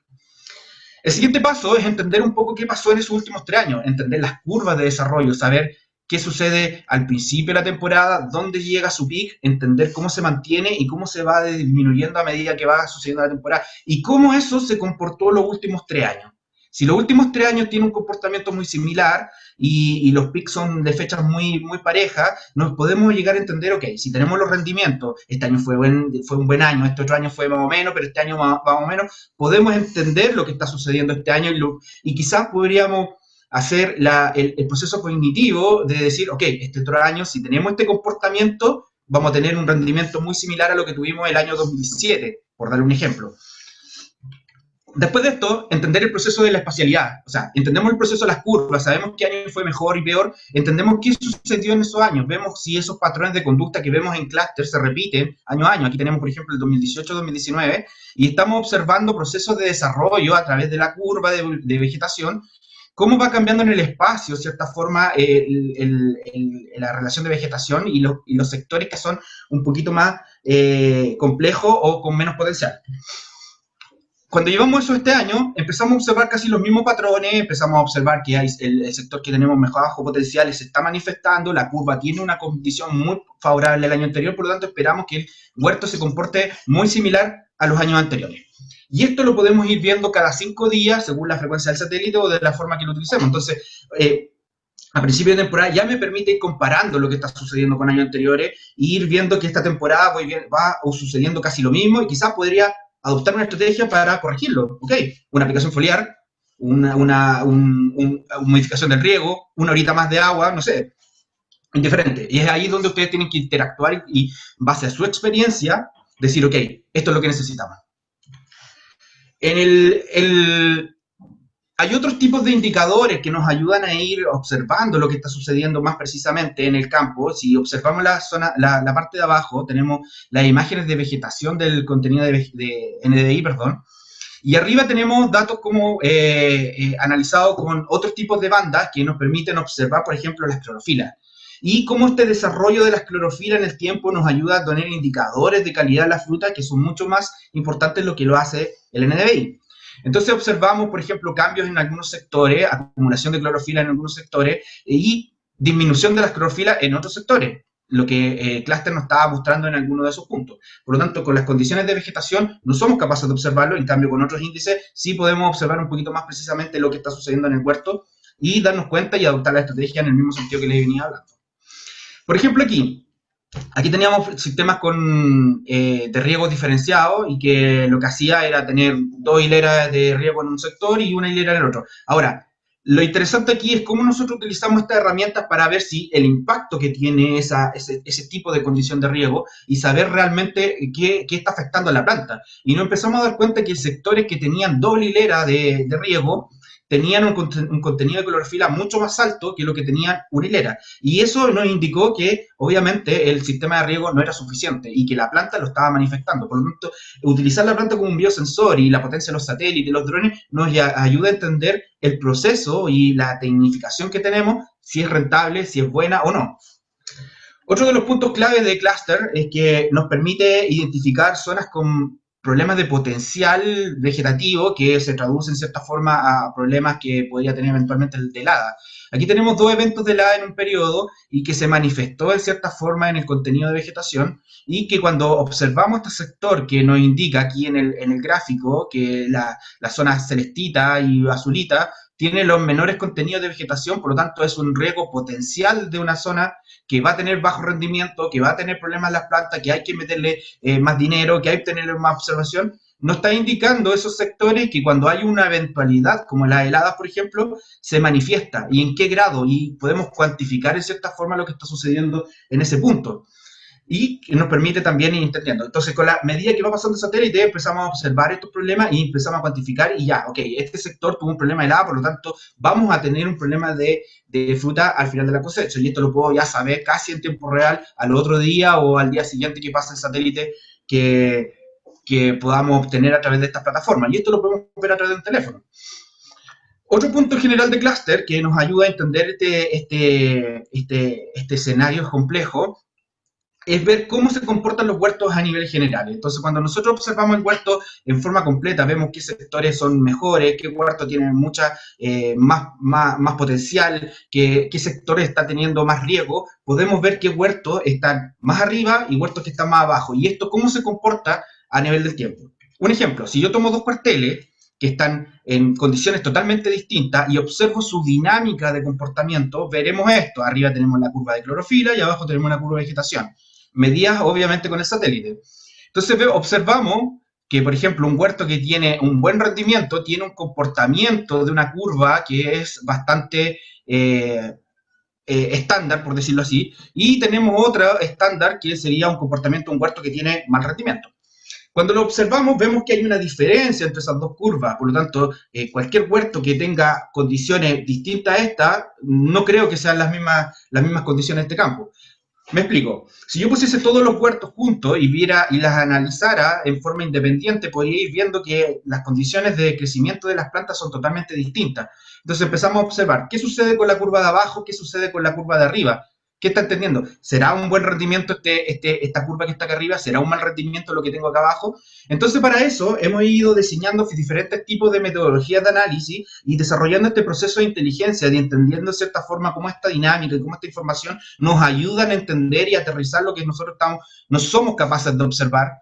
El siguiente paso es entender un poco qué pasó en esos últimos 3 años, entender las curvas de desarrollo, saber qué sucede al principio de la temporada, dónde llega su pic, entender cómo se mantiene y cómo se va disminuyendo a medida que va sucediendo la temporada, y cómo eso se comportó los últimos 3 años. Si los últimos 3 años tienen un comportamiento muy similar y los pics son de fechas muy parejas, nos podemos llegar a entender, ok, si tenemos los rendimientos, este año fue un buen año, este otro año fue más o menos, pero este año más o menos, podemos entender lo que está sucediendo este año y quizás podríamos hacer el proceso cognitivo de decir, ok, este otro año, si tenemos este comportamiento, vamos a tener un rendimiento muy similar a lo que tuvimos el año 2007, por darle un ejemplo. Después de esto, entender el proceso de la espacialidad. O sea, entendemos el proceso de las curvas, sabemos qué año fue mejor y peor, entendemos qué sucedió en esos años, vemos si esos patrones de conducta que vemos en clúster se repiten año a año. Aquí tenemos, por ejemplo, el 2018-2019, y estamos observando procesos de desarrollo a través de la curva de vegetación, cómo va cambiando en el espacio, de cierta forma, la relación de vegetación y los sectores que son un poquito más complejos o con menos potencial. Cuando llevamos eso este año, empezamos a observar casi los mismos patrones, empezamos a observar que hay el sector que tenemos mejor bajo potencial se está manifestando, la curva tiene una condición muy favorable al año anterior, por lo tanto esperamos que el huerto se comporte muy similar a los años anteriores. Y esto lo podemos ir viendo cada 5 días, según la frecuencia del satélite o de la forma que lo utilicemos. Entonces, a principio de temporada ya me permite ir comparando lo que está sucediendo con años anteriores e ir viendo que esta temporada va sucediendo casi lo mismo y quizás podría adoptar una estrategia para corregirlo. Ok, una aplicación foliar, una modificación del riego, una horita más de agua, no sé, indiferente. Y es ahí donde ustedes tienen que interactuar y base a su experiencia, decir, ok, esto es lo que necesitamos. Hay otros tipos de indicadores que nos ayudan a ir observando lo que está sucediendo más precisamente en el campo. Si observamos la parte de abajo, tenemos las imágenes de vegetación del contenido de NDI, y arriba tenemos datos como analizados con otros tipos de bandas que nos permiten observar, por ejemplo, las clorofilas. Y cómo este desarrollo de las clorofilas en el tiempo nos ayuda a tener indicadores de calidad de la fruta que son mucho más importantes de lo que lo hace el NDVI. Entonces observamos, por ejemplo, cambios en algunos sectores, acumulación de clorofila en algunos sectores y disminución de las clorofilas en otros sectores, lo que Cluster nos estaba mostrando en alguno de esos puntos. Por lo tanto, con las condiciones de vegetación no somos capaces de observarlo, en cambio con otros índices sí podemos observar un poquito más precisamente lo que está sucediendo en el huerto y darnos cuenta y adoptar la estrategia en el mismo sentido que les venía hablando. Por ejemplo, aquí teníamos sistemas de riego diferenciados y que lo que hacía era tener 2 hileras de riego en un sector y una hilera en el otro. Ahora, lo interesante aquí es cómo nosotros utilizamos estas herramientas para ver si el impacto que tiene ese tipo de condición de riego y saber realmente qué está afectando a la planta. Y nos empezamos a dar cuenta que sectores que tenían doble hilera de riego tenían un contenido de clorofila mucho más alto que lo que tenía una hilera. Y eso nos indicó que, obviamente, el sistema de riego no era suficiente y que la planta lo estaba manifestando. Por lo tanto, utilizar la planta como un biosensor y la potencia de los satélites y los drones nos ayuda a entender el proceso y la tecnificación que tenemos, si es rentable, si es buena o no. Otro de los puntos clave de Cluster es que nos permite identificar zonas con problemas de potencial vegetativo que se traducen en cierta forma a problemas que podría tener eventualmente el de helada. Aquí tenemos 2 eventos de helada en un periodo y que se manifestó en cierta forma en el contenido de vegetación y que cuando observamos este sector que nos indica aquí en el gráfico que la zona celestita y azulita tiene los menores contenidos de vegetación, por lo tanto es un riego potencial de una zona que va a tener bajo rendimiento, que va a tener problemas en las plantas, que hay que meterle más dinero, que hay que tenerle más observación, nos está indicando esos sectores que cuando hay una eventualidad, como las heladas, por ejemplo, se manifiesta, y en qué grado, y podemos cuantificar en cierta forma lo que está sucediendo en ese punto. Y nos permite también ir entendiendo. Entonces, con la medida que va pasando el satélite, empezamos a observar estos problemas y empezamos a cuantificar y ya, ok, este sector tuvo un problema de helada, por lo tanto, vamos a tener un problema de fruta al final de la cosecha. Y esto lo puedo ya saber casi en tiempo real al otro día o al día siguiente que pase el satélite que podamos obtener a través de estas plataformas. Y esto lo podemos ver a través del teléfono. Otro punto general de Cluster que nos ayuda a entender este escenario complejo es ver cómo se comportan los huertos a nivel general. Entonces, cuando nosotros observamos el huerto en forma completa, vemos qué sectores son mejores, qué huertos tienen mucha más potencial, qué sectores están teniendo más riego, podemos ver qué huertos están más arriba y huertos que están más abajo. Y esto, cómo se comporta a nivel del tiempo. Un ejemplo, si yo tomo 2 cuarteles que están en condiciones totalmente distintas y observo su dinámica de comportamiento, veremos esto. Arriba tenemos la curva de clorofila y abajo tenemos la curva de vegetación. Medidas, obviamente, con el satélite. Entonces, observamos que, por ejemplo, un huerto que tiene un buen rendimiento tiene un comportamiento de una curva que es bastante estándar, por decirlo así, y tenemos otro estándar que sería un comportamiento de un huerto que tiene mal rendimiento. Cuando lo observamos, vemos que hay una diferencia entre esas dos curvas, por lo tanto, cualquier huerto que tenga condiciones distintas a esta, no creo que sean las mismas condiciones de este campo. Me explico. Si yo pusiese todos los huertos juntos y las analizara en forma independiente, podría ir viendo que las condiciones de crecimiento de las plantas son totalmente distintas. Entonces empezamos a observar qué sucede con la curva de abajo, qué sucede con la curva de arriba. ¿Qué está entendiendo? ¿Será un buen rendimiento esta curva que está acá arriba? ¿Será un mal rendimiento lo que tengo acá abajo? Entonces, para eso hemos ido diseñando diferentes tipos de metodologías de análisis y desarrollando este proceso de inteligencia y entendiendo de cierta forma cómo esta dinámica y cómo esta información nos ayudan a entender y aterrizar lo que nosotros no somos capaces de observar.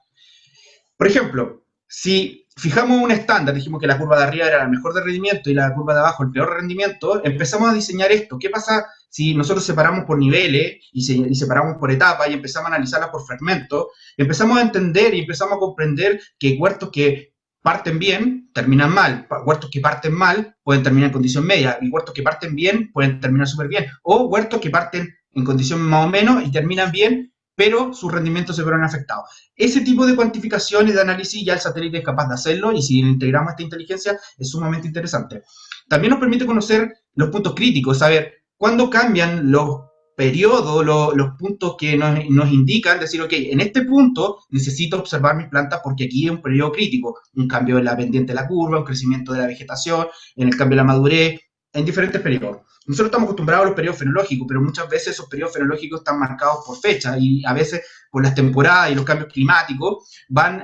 Por ejemplo, si fijamos un estándar, dijimos que la curva de arriba era la mejor de rendimiento y la curva de abajo el peor rendimiento, empezamos a diseñar esto. ¿Qué pasa si nosotros separamos por niveles y separamos por etapas y empezamos a analizarlas por fragmentos? Empezamos a entender y empezamos a comprender que huertos que parten bien terminan mal, huertos que parten mal pueden terminar en condición media, y huertos que parten bien pueden terminar súper bien, o huertos que parten en condición más o menos y terminan bien, pero sus rendimientos se verán afectados. Ese tipo de cuantificaciones de análisis ya el satélite es capaz de hacerlo, y si integramos esta inteligencia es sumamente interesante. También nos permite conocer los puntos críticos, saber cuándo cambian los periodos, los puntos que nos indican, decir, ok, en este punto necesito observar mis plantas porque aquí hay un periodo crítico, un cambio en la pendiente de la curva, un crecimiento de la vegetación, en el cambio de la madurez, en diferentes periodos. Nosotros estamos acostumbrados a los periodos fenológicos, pero muchas veces esos periodos fenológicos están marcados por fecha y a veces por las temporadas y los cambios climáticos van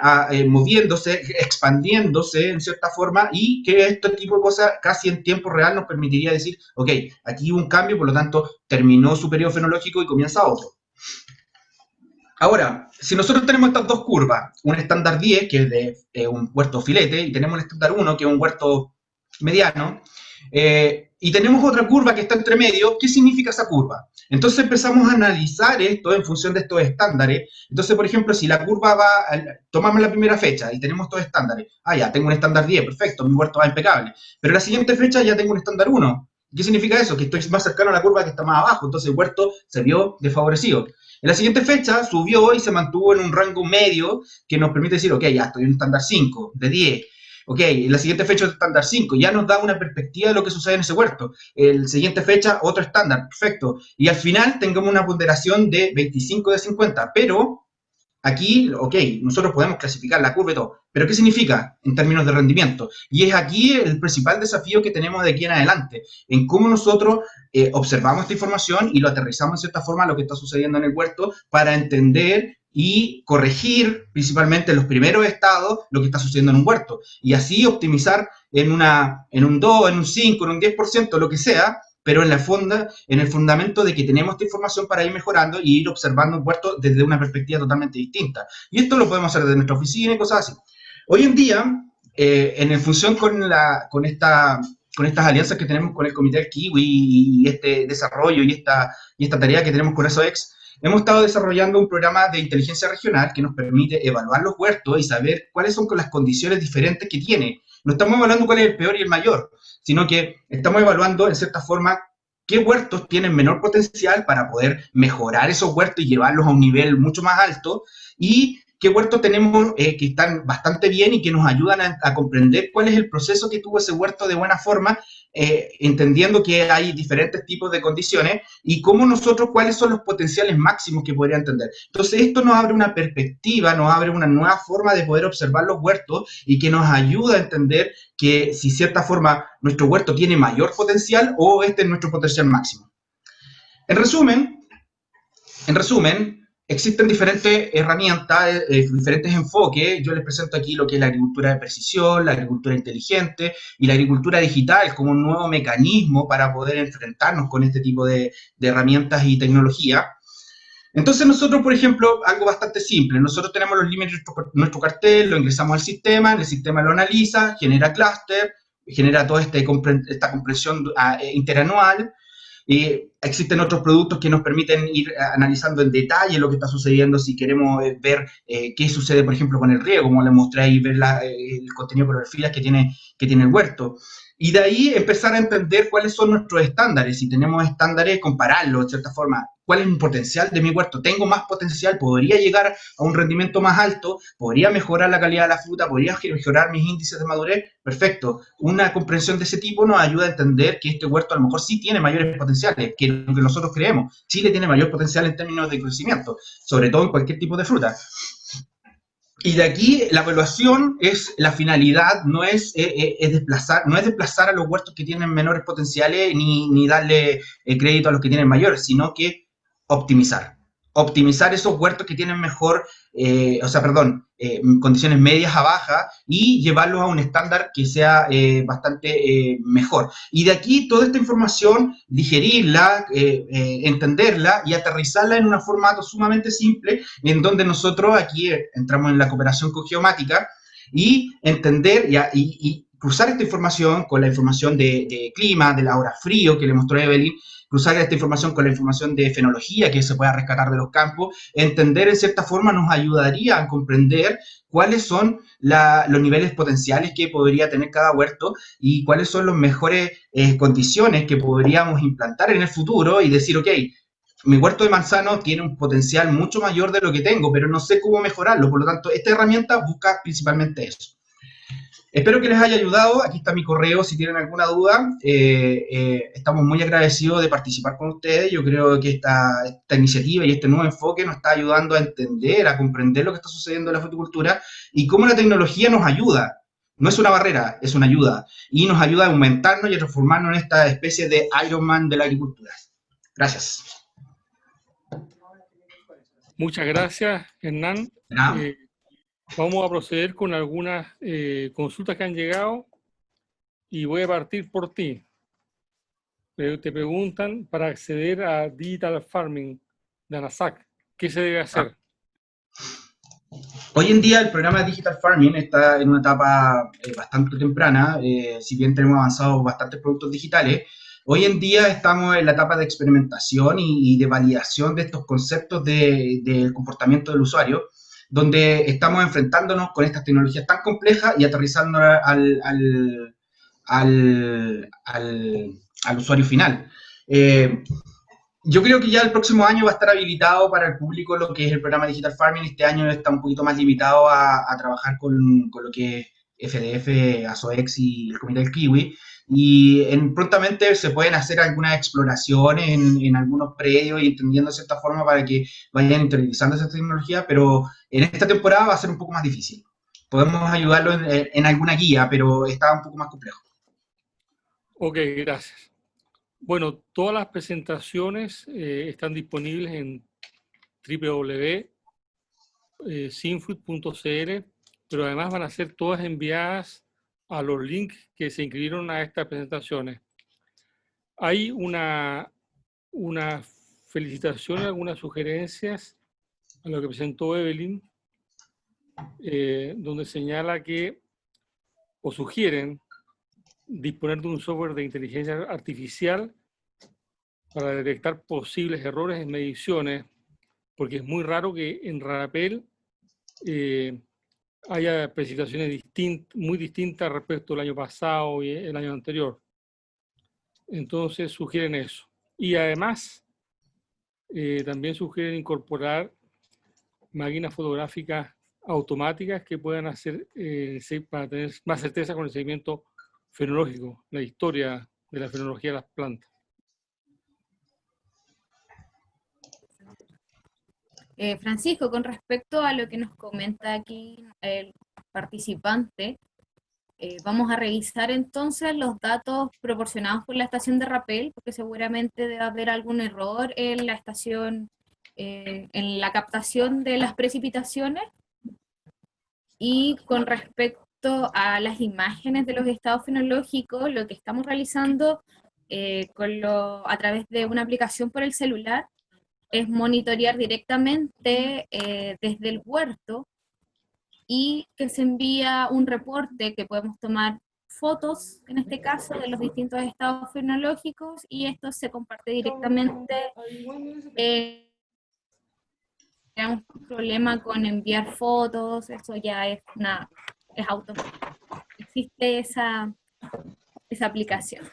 moviéndose, expandiéndose en cierta forma, y que este tipo de cosas casi en tiempo real nos permitiría decir, ok, aquí hubo un cambio, por lo tanto terminó su periodo fenológico y comienza otro. Ahora, si nosotros tenemos estas dos curvas, un estándar 10, que es de un huerto filete, y tenemos un estándar 1, que es un huerto mediano, y tenemos otra curva que está entre medio, ¿qué significa esa curva? Entonces empezamos a analizar esto en función de estos estándares. Entonces, por ejemplo, si la curva tomamos la primera fecha y tenemos estos estándares, ya tengo un estándar 10, perfecto, mi huerto va impecable, pero la siguiente fecha ya tengo un estándar 1. ¿Qué significa eso? Que estoy más cercano a la curva que está más abajo, entonces el huerto se vio desfavorecido. En la siguiente fecha subió y se mantuvo en un rango medio que nos permite decir, ok, ya estoy en un estándar 5, de 10. Ok, en la siguiente fecha es estándar 5, ya nos da una perspectiva de lo que sucede en ese huerto. En la siguiente fecha, otro estándar, perfecto. Y al final tengamos una ponderación de 25 de 50, pero aquí, ok, nosotros podemos clasificar la curva y todo, pero ¿qué significa en términos de rendimiento? Y es aquí el principal desafío que tenemos de aquí en adelante, en cómo nosotros observamos esta información y lo aterrizamos en cierta forma a lo que está sucediendo en el huerto para entender y corregir principalmente en los primeros estados lo que está sucediendo en un huerto, y así optimizar en un 2, en un 5, en un 10%, lo que sea, pero en el fundamento de que tenemos esta información para ir mejorando y ir observando un huerto desde una perspectiva totalmente distinta. Y esto lo podemos hacer desde nuestra oficina y cosas así. Hoy en día, en función con estas alianzas que tenemos con el Comité del Kiwi y este desarrollo y esta tarea que tenemos con SOEX, hemos estado desarrollando un programa de inteligencia regional que nos permite evaluar los huertos y saber cuáles son las condiciones diferentes que tiene. No estamos evaluando cuál es el peor y el mayor, sino que estamos evaluando, en cierta forma, qué huertos tienen menor potencial para poder mejorar esos huertos y llevarlos a un nivel mucho más alto, y qué huertos tenemos que están bastante bien y que nos ayudan a comprender cuál es el proceso que tuvo ese huerto de buena forma, entendiendo que hay diferentes tipos de condiciones y cómo nosotros, cuáles son los potenciales máximos que podría entender. Entonces esto nos abre una perspectiva, nos abre una nueva forma de poder observar los huertos y que nos ayuda a entender que si cierta forma nuestro huerto tiene mayor potencial o este es nuestro potencial máximo. En resumen, existen diferentes herramientas, diferentes enfoques. Yo les presento aquí lo que es la agricultura de precisión, la agricultura inteligente y la agricultura digital como un nuevo mecanismo para poder enfrentarnos con este tipo de herramientas y tecnología. Entonces nosotros, por ejemplo, algo bastante simple, nosotros tenemos los límites de nuestro cartel, lo ingresamos al sistema, el sistema lo analiza, genera clúster, genera toda esta comprensión interanual. Y existen otros productos que nos permiten ir analizando en detalle lo que está sucediendo si queremos ver qué sucede, por ejemplo, con el riego, como les mostré ahí, ver el contenido por perfiles que tiene el huerto. Y de ahí empezar a entender cuáles son nuestros estándares. Si tenemos estándares, compararlos de cierta forma. ¿Cuál es mi potencial de mi huerto? ¿Tengo más potencial? ¿Podría llegar a un rendimiento más alto? ¿Podría mejorar la calidad de la fruta? ¿Podría mejorar mis índices de madurez? Perfecto. Una comprensión de ese tipo nos ayuda a entender que este huerto a lo mejor sí tiene mayores potenciales que lo que nosotros creemos. Chile tiene mayor potencial en términos de crecimiento, sobre todo en cualquier tipo de fruta. Y de aquí la evaluación es la finalidad, no es desplazar a los huertos que tienen menores potenciales ni darle crédito a los que tienen mayores, sino que optimizar. Optimizar esos huertos que tienen mejor, condiciones medias a bajas y llevarlos a un estándar que sea bastante mejor. Y de aquí toda esta información, digerirla, entenderla y aterrizarla en un formato sumamente simple, en donde nosotros aquí entramos en la cooperación con Geomática y entender y cruzar esta información con la información de clima, de la hora frío que le mostró Evelyn, cruzar esta información con la información de fenología que se pueda rescatar de los campos, entender en cierta forma nos ayudaría a comprender cuáles son los niveles potenciales que podría tener cada huerto y cuáles son las mejores condiciones que podríamos implantar en el futuro y decir, ok, mi huerto de manzano tiene un potencial mucho mayor de lo que tengo, pero no sé cómo mejorarlo, por lo tanto, esta herramienta busca principalmente eso. Espero que les haya ayudado. Aquí está mi correo si tienen alguna duda. Estamos muy agradecidos de participar con ustedes. Yo creo que esta iniciativa y este nuevo enfoque nos está ayudando a entender, a comprender lo que está sucediendo en la fruticultura y cómo la tecnología nos ayuda. No es una barrera, es una ayuda. Y nos ayuda a aumentarnos y a transformarnos en esta especie de Iron Man de la agricultura. Gracias. Muchas gracias, Hernán. Vamos a proceder con algunas consultas que han llegado y voy a partir por ti. Te preguntan, para acceder a Digital Farming de ANASAC, ¿qué se debe hacer? Hoy en día el programa de Digital Farming está en una etapa bastante temprana, si bien tenemos avanzado bastantes productos digitales. Hoy en día estamos en la etapa de experimentación y de validación de estos conceptos del comportamiento del usuario, donde estamos enfrentándonos con estas tecnologías tan complejas y aterrizando al usuario final. Yo creo que ya el próximo año va a estar habilitado para el público lo que es el programa Digital Farming. Este año está un poquito más limitado a trabajar con lo que es FDF, ASOEX y el Comité del Kiwi. Y prontamente se pueden hacer algunas exploraciones en algunos predios y entendiendo de cierta forma para que vayan interiorizando esa tecnología, pero en esta temporada va a ser un poco más difícil. Podemos ayudarlo en alguna guía, pero está un poco más complejo. Ok, gracias. Bueno, todas las presentaciones están disponibles en www.sinfood.cl, pero además van a ser todas enviadas a los links que se inscribieron a estas presentaciones. Hay una felicitación y algunas sugerencias a lo que presentó Evelyn, donde señala que, o sugieren, disponer de un software de inteligencia artificial para detectar posibles errores en mediciones, porque es muy raro que en Rapel haya precipitaciones muy distintas respecto al año pasado y el año anterior. Entonces sugieren eso. Y además también sugieren incorporar máquinas fotográficas automáticas que puedan hacer para tener más certeza con el seguimiento fenológico, la historia de la fenología de las plantas. Francisco, con respecto a lo que nos comenta aquí el participante, vamos a revisar entonces los datos proporcionados por la estación de Rapel, porque seguramente debe haber algún error en la estación, en la captación de las precipitaciones. Y con respecto a las imágenes de los estados fenológicos, lo que estamos realizando a través de una aplicación por el celular es monitorear directamente desde el huerto y que se envía un reporte que podemos tomar fotos, en este caso, de los distintos estados fenológicos, y esto se comparte directamente. Tenemos un problema con enviar fotos, eso ya es automático. Existe esa aplicación.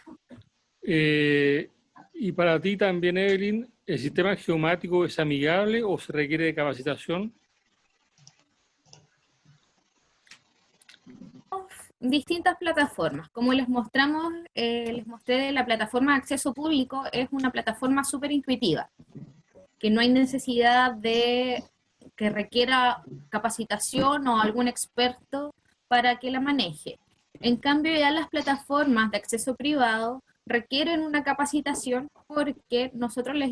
Y para ti también, Evelyn, ¿el sistema geomático es amigable o se requiere de capacitación? Distintas plataformas. Como les mostré de la plataforma de acceso público, es una plataforma súper intuitiva, que no hay necesidad de que requiera capacitación o algún experto para que la maneje. En cambio, ya las plataformas de acceso privado requieren una capacitación porque nosotros les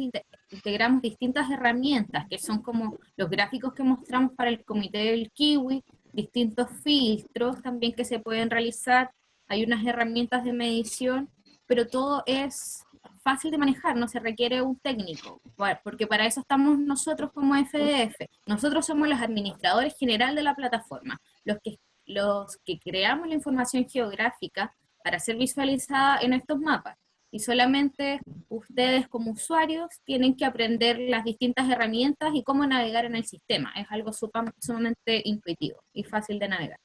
integramos distintas herramientas, que son como los gráficos que mostramos para el comité del Kiwi, distintos filtros también que se pueden realizar, hay unas herramientas de medición, pero todo es fácil de manejar, no se requiere un técnico, porque para eso estamos nosotros como FDF. Nosotros somos los administradores general de la plataforma, los que creamos la información geográfica para ser visualizada en estos mapas. Y solamente ustedes como usuarios tienen que aprender las distintas herramientas y cómo navegar en el sistema. Es algo sumamente intuitivo y fácil de navegar.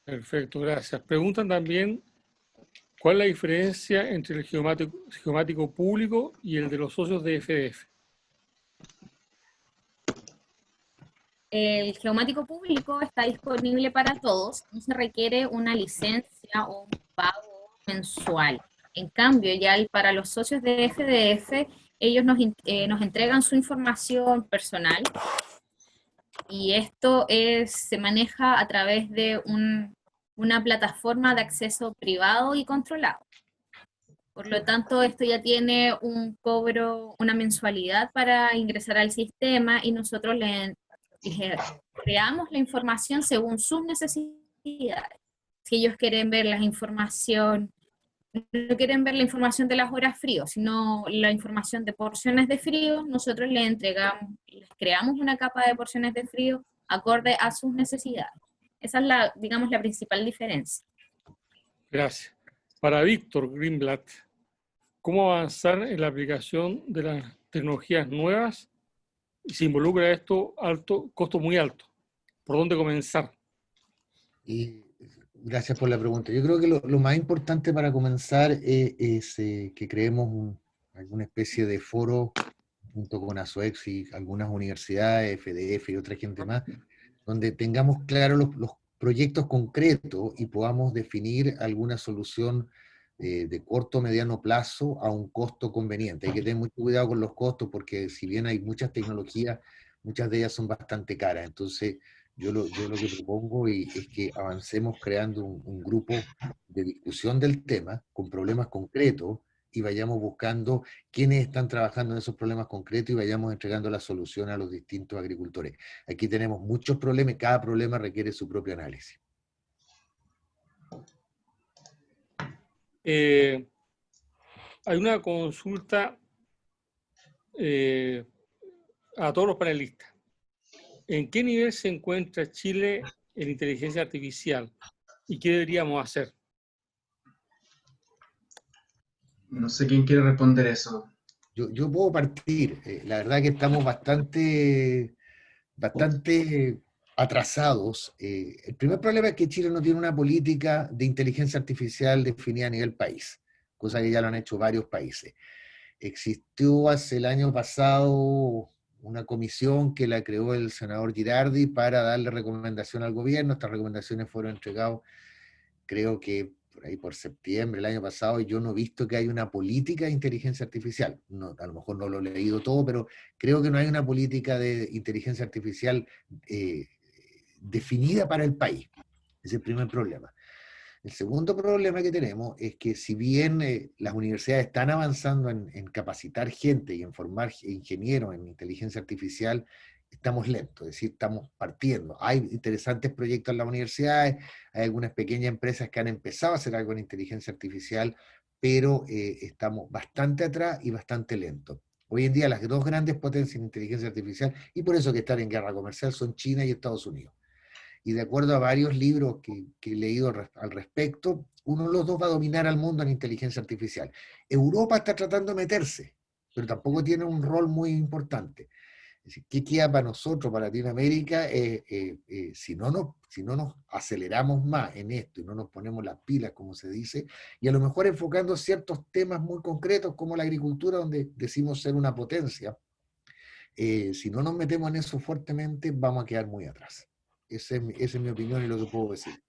Perfecto, gracias. Preguntan también, ¿cuál es la diferencia entre el geomático público y el de los socios de FDF? El geomático público está disponible para todos, no se requiere una licencia o un pago mensual. En cambio, ya para los socios de FDF, ellos nos entregan su información personal y esto se maneja a través de una plataforma de acceso privado y controlado. Por lo tanto, esto ya tiene un cobro, una mensualidad para ingresar al sistema y nosotros le creamos la información según sus necesidades. Si ellos quieren ver la información, no quieren ver la información de las horas frío, sino la información de porciones de frío, nosotros les creamos una capa de porciones de frío acorde a sus necesidades. Esa es digamos, la principal diferencia. Gracias. Para Víctor Greenblatt, ¿cómo avanzar en la aplicación de las tecnologías nuevas? Y si involucra esto costo muy alto. ¿Por dónde comenzar? Y gracias por la pregunta. Yo creo que lo más importante para comenzar es que creemos alguna especie de foro junto con ASOEX y algunas universidades, FDF y otra gente más, donde tengamos claros los proyectos concretos y podamos definir alguna solución de corto o mediano plazo a un costo conveniente. Hay que tener mucho cuidado con los costos porque si bien hay muchas tecnologías, muchas de ellas son bastante caras. Entonces, yo lo que propongo es que avancemos creando un grupo de discusión del tema con problemas concretos y vayamos buscando quiénes están trabajando en esos problemas concretos y vayamos entregando la solución a los distintos agricultores. Aquí tenemos muchos problemas y cada problema requiere su propio análisis. Hay una consulta a todos los panelistas. ¿En qué nivel se encuentra Chile en inteligencia artificial y qué deberíamos hacer? No sé quién quiere responder eso. Yo puedo partir. La verdad que estamos bastante atrasados. El primer problema es que Chile no tiene una política de inteligencia artificial definida a nivel país, cosa que ya lo han hecho varios países. Existió hace el año pasado una comisión que la creó el senador Girardi para darle recomendación al gobierno. Estas recomendaciones fueron entregadas, creo que por ahí por septiembre del año pasado, y yo no he visto que haya una política de inteligencia artificial. No, a lo mejor no lo he leído todo, pero creo que no hay una política de inteligencia artificial definida para el país. Ese es el primer problema. El segundo problema que tenemos es que si bien las universidades están avanzando en capacitar gente y en formar ingenieros en inteligencia artificial, estamos lentos, es decir, estamos partiendo. Hay interesantes proyectos en las universidades, hay algunas pequeñas empresas que han empezado a hacer algo en inteligencia artificial, pero estamos bastante atrás y bastante lentos. Hoy en día las dos grandes potencias en inteligencia artificial, y por eso que están en guerra comercial, son China y Estados Unidos. y de acuerdo a varios libros que he leído al respecto, uno de los dos va a dominar al mundo en inteligencia artificial. Europa está tratando de meterse, pero tampoco tiene un rol muy importante. Es decir, ¿qué queda para nosotros, para Latinoamérica? Si no nos aceleramos más en esto y no nos ponemos las pilas, como se dice, y a lo mejor enfocando ciertos temas muy concretos como la agricultura, donde decimos ser una potencia, si no nos metemos en eso fuertemente, vamos a quedar muy atrás. Esa es mi opinión y lo que puedo decir.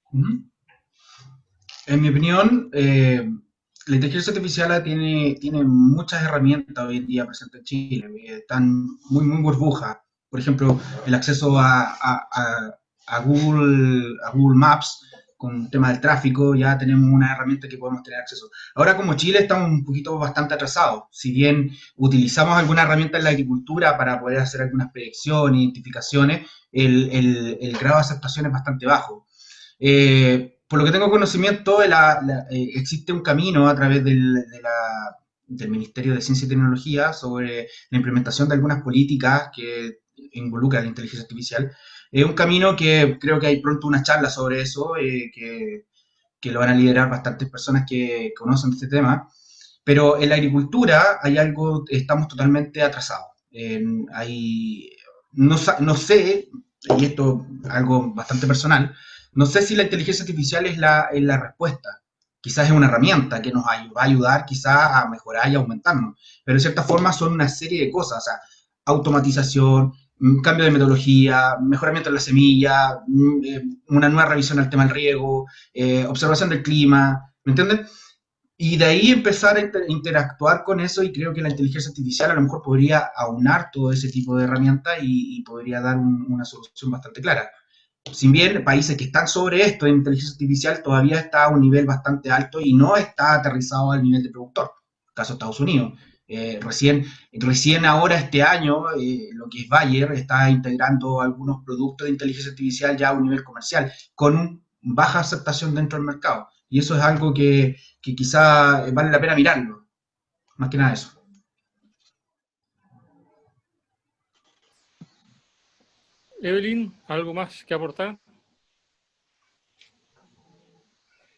En mi opinión, la inteligencia artificial tiene muchas herramientas hoy en día presentes en Chile, están muy burbujas. Por ejemplo, el acceso a Google Maps con el tema del tráfico, ya tenemos una herramienta que podemos tener acceso. Ahora, como Chile, estamos un poquito bastante atrasados. Si bien utilizamos alguna herramienta en la agricultura para poder hacer algunas predicciones, identificaciones, el grado de aceptación es bastante bajo. Por lo que tengo conocimiento, existe un camino a través del Ministerio de Ciencia y Tecnología sobre la implementación de algunas políticas que involucran la inteligencia artificial. Es un camino que creo que hay pronto una charla sobre eso, que lo van a liderar bastantes personas que conocen este tema. Pero en la agricultura hay algo, estamos totalmente atrasados. No sé, y esto es algo bastante personal, no sé si la inteligencia artificial es la respuesta. Quizás es una herramienta que nos va a ayudar quizás a mejorar y aumentarnos. Pero de cierta forma son una serie de cosas. O sea, automatización, cambio de metodología, mejoramiento de la semilla, una nueva revisión al tema del riego, observación del clima, ¿me entienden? Y de ahí empezar a interactuar con eso, y creo que la inteligencia artificial a lo mejor podría aunar todo ese tipo de herramientas y podría dar una solución bastante clara. Si bien países que están sobre esto en inteligencia artificial todavía está a un nivel bastante alto y no está aterrizado al nivel de productor, caso Estados Unidos. Recién ahora este año, lo que es Bayer está integrando algunos productos de inteligencia artificial ya a un nivel comercial, con baja aceptación dentro del mercado. Y eso es algo que quizá vale la pena mirarlo. Más que nada eso. Evelyn, ¿algo más que aportar?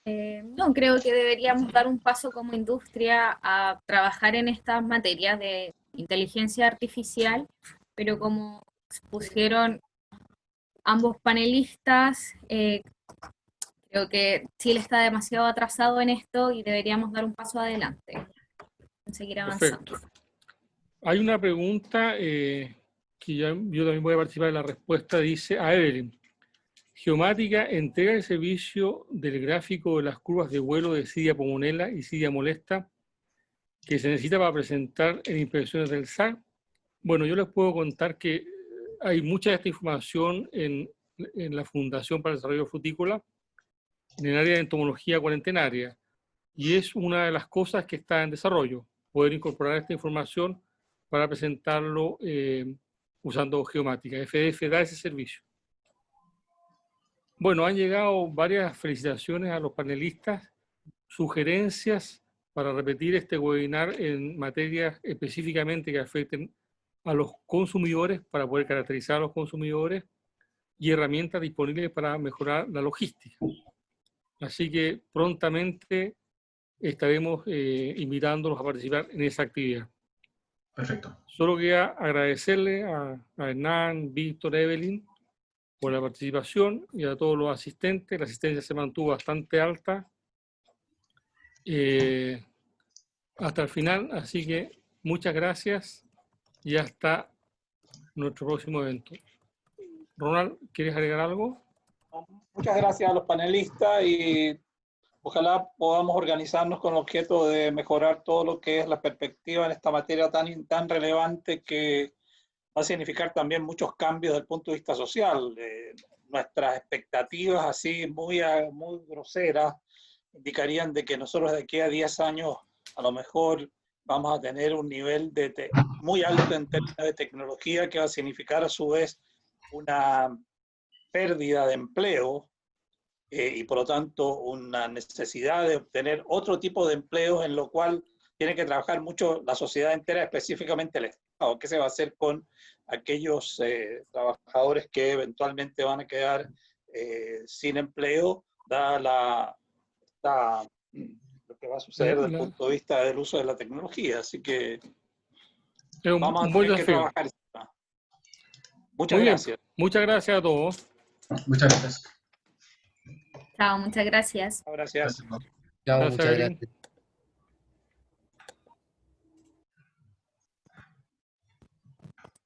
No, creo que deberíamos dar un paso como industria a trabajar en estas materias de inteligencia artificial, pero como pusieron ambos panelistas, creo que Chile está demasiado atrasado en esto y deberíamos dar un paso adelante, seguir avanzando. Perfecto. Hay una pregunta que yo también voy a participar en la respuesta, dice a Evelyn. Geomática entrega el servicio del gráfico de las curvas de vuelo de Cydia Pomonela y Cydia Molesta que se necesita para presentar en impresiones del SAR. Bueno, yo les puedo contar que hay mucha de esta información en la Fundación para el Desarrollo Frutícola, en el área de entomología cuarentenaria, y es una de las cosas que está en desarrollo, poder incorporar esta información para presentarlo usando geomática. FDF da ese servicio. Bueno, han llegado varias felicitaciones a los panelistas, sugerencias para repetir este webinar en materias específicamente que afecten a los consumidores, para poder caracterizar a los consumidores, y herramientas disponibles para mejorar la logística. Así que prontamente estaremos invitándolos a participar en esa actividad. Perfecto. Solo quería agradecerle a Hernán, Víctor, Evelyn por la participación, y a todos los asistentes. La asistencia se mantuvo bastante alta hasta el final, así que muchas gracias y hasta nuestro próximo evento. Ronald, ¿quieres agregar algo? Muchas gracias a los panelistas y ojalá podamos organizarnos con el objeto de mejorar todo lo que es la perspectiva en esta materia tan relevante, que va a significar también muchos cambios desde el punto de vista social. Nuestras expectativas, así muy groseras, indicarían de que nosotros de aquí a 10 años a lo mejor vamos a tener un nivel muy alto en términos de tecnología, que va a significar a su vez una pérdida de empleo y por lo tanto una necesidad de obtener otro tipo de empleos, en lo cual tiene que trabajar mucho la sociedad entera, específicamente el Estado. ¿Qué se va a hacer con aquellos trabajadores que eventualmente van a quedar sin empleo, dada lo que va a suceder desde el punto de vista del uso de la tecnología. Así que Es vamos a un buen tener que desafío. trabajar. Muchas Muy bien. gracias. Muchas gracias a todos. Muchas gracias. Chao, muchas gracias. Gracias. Gracias. Chao, Gracias, muchas Evelyn. gracias.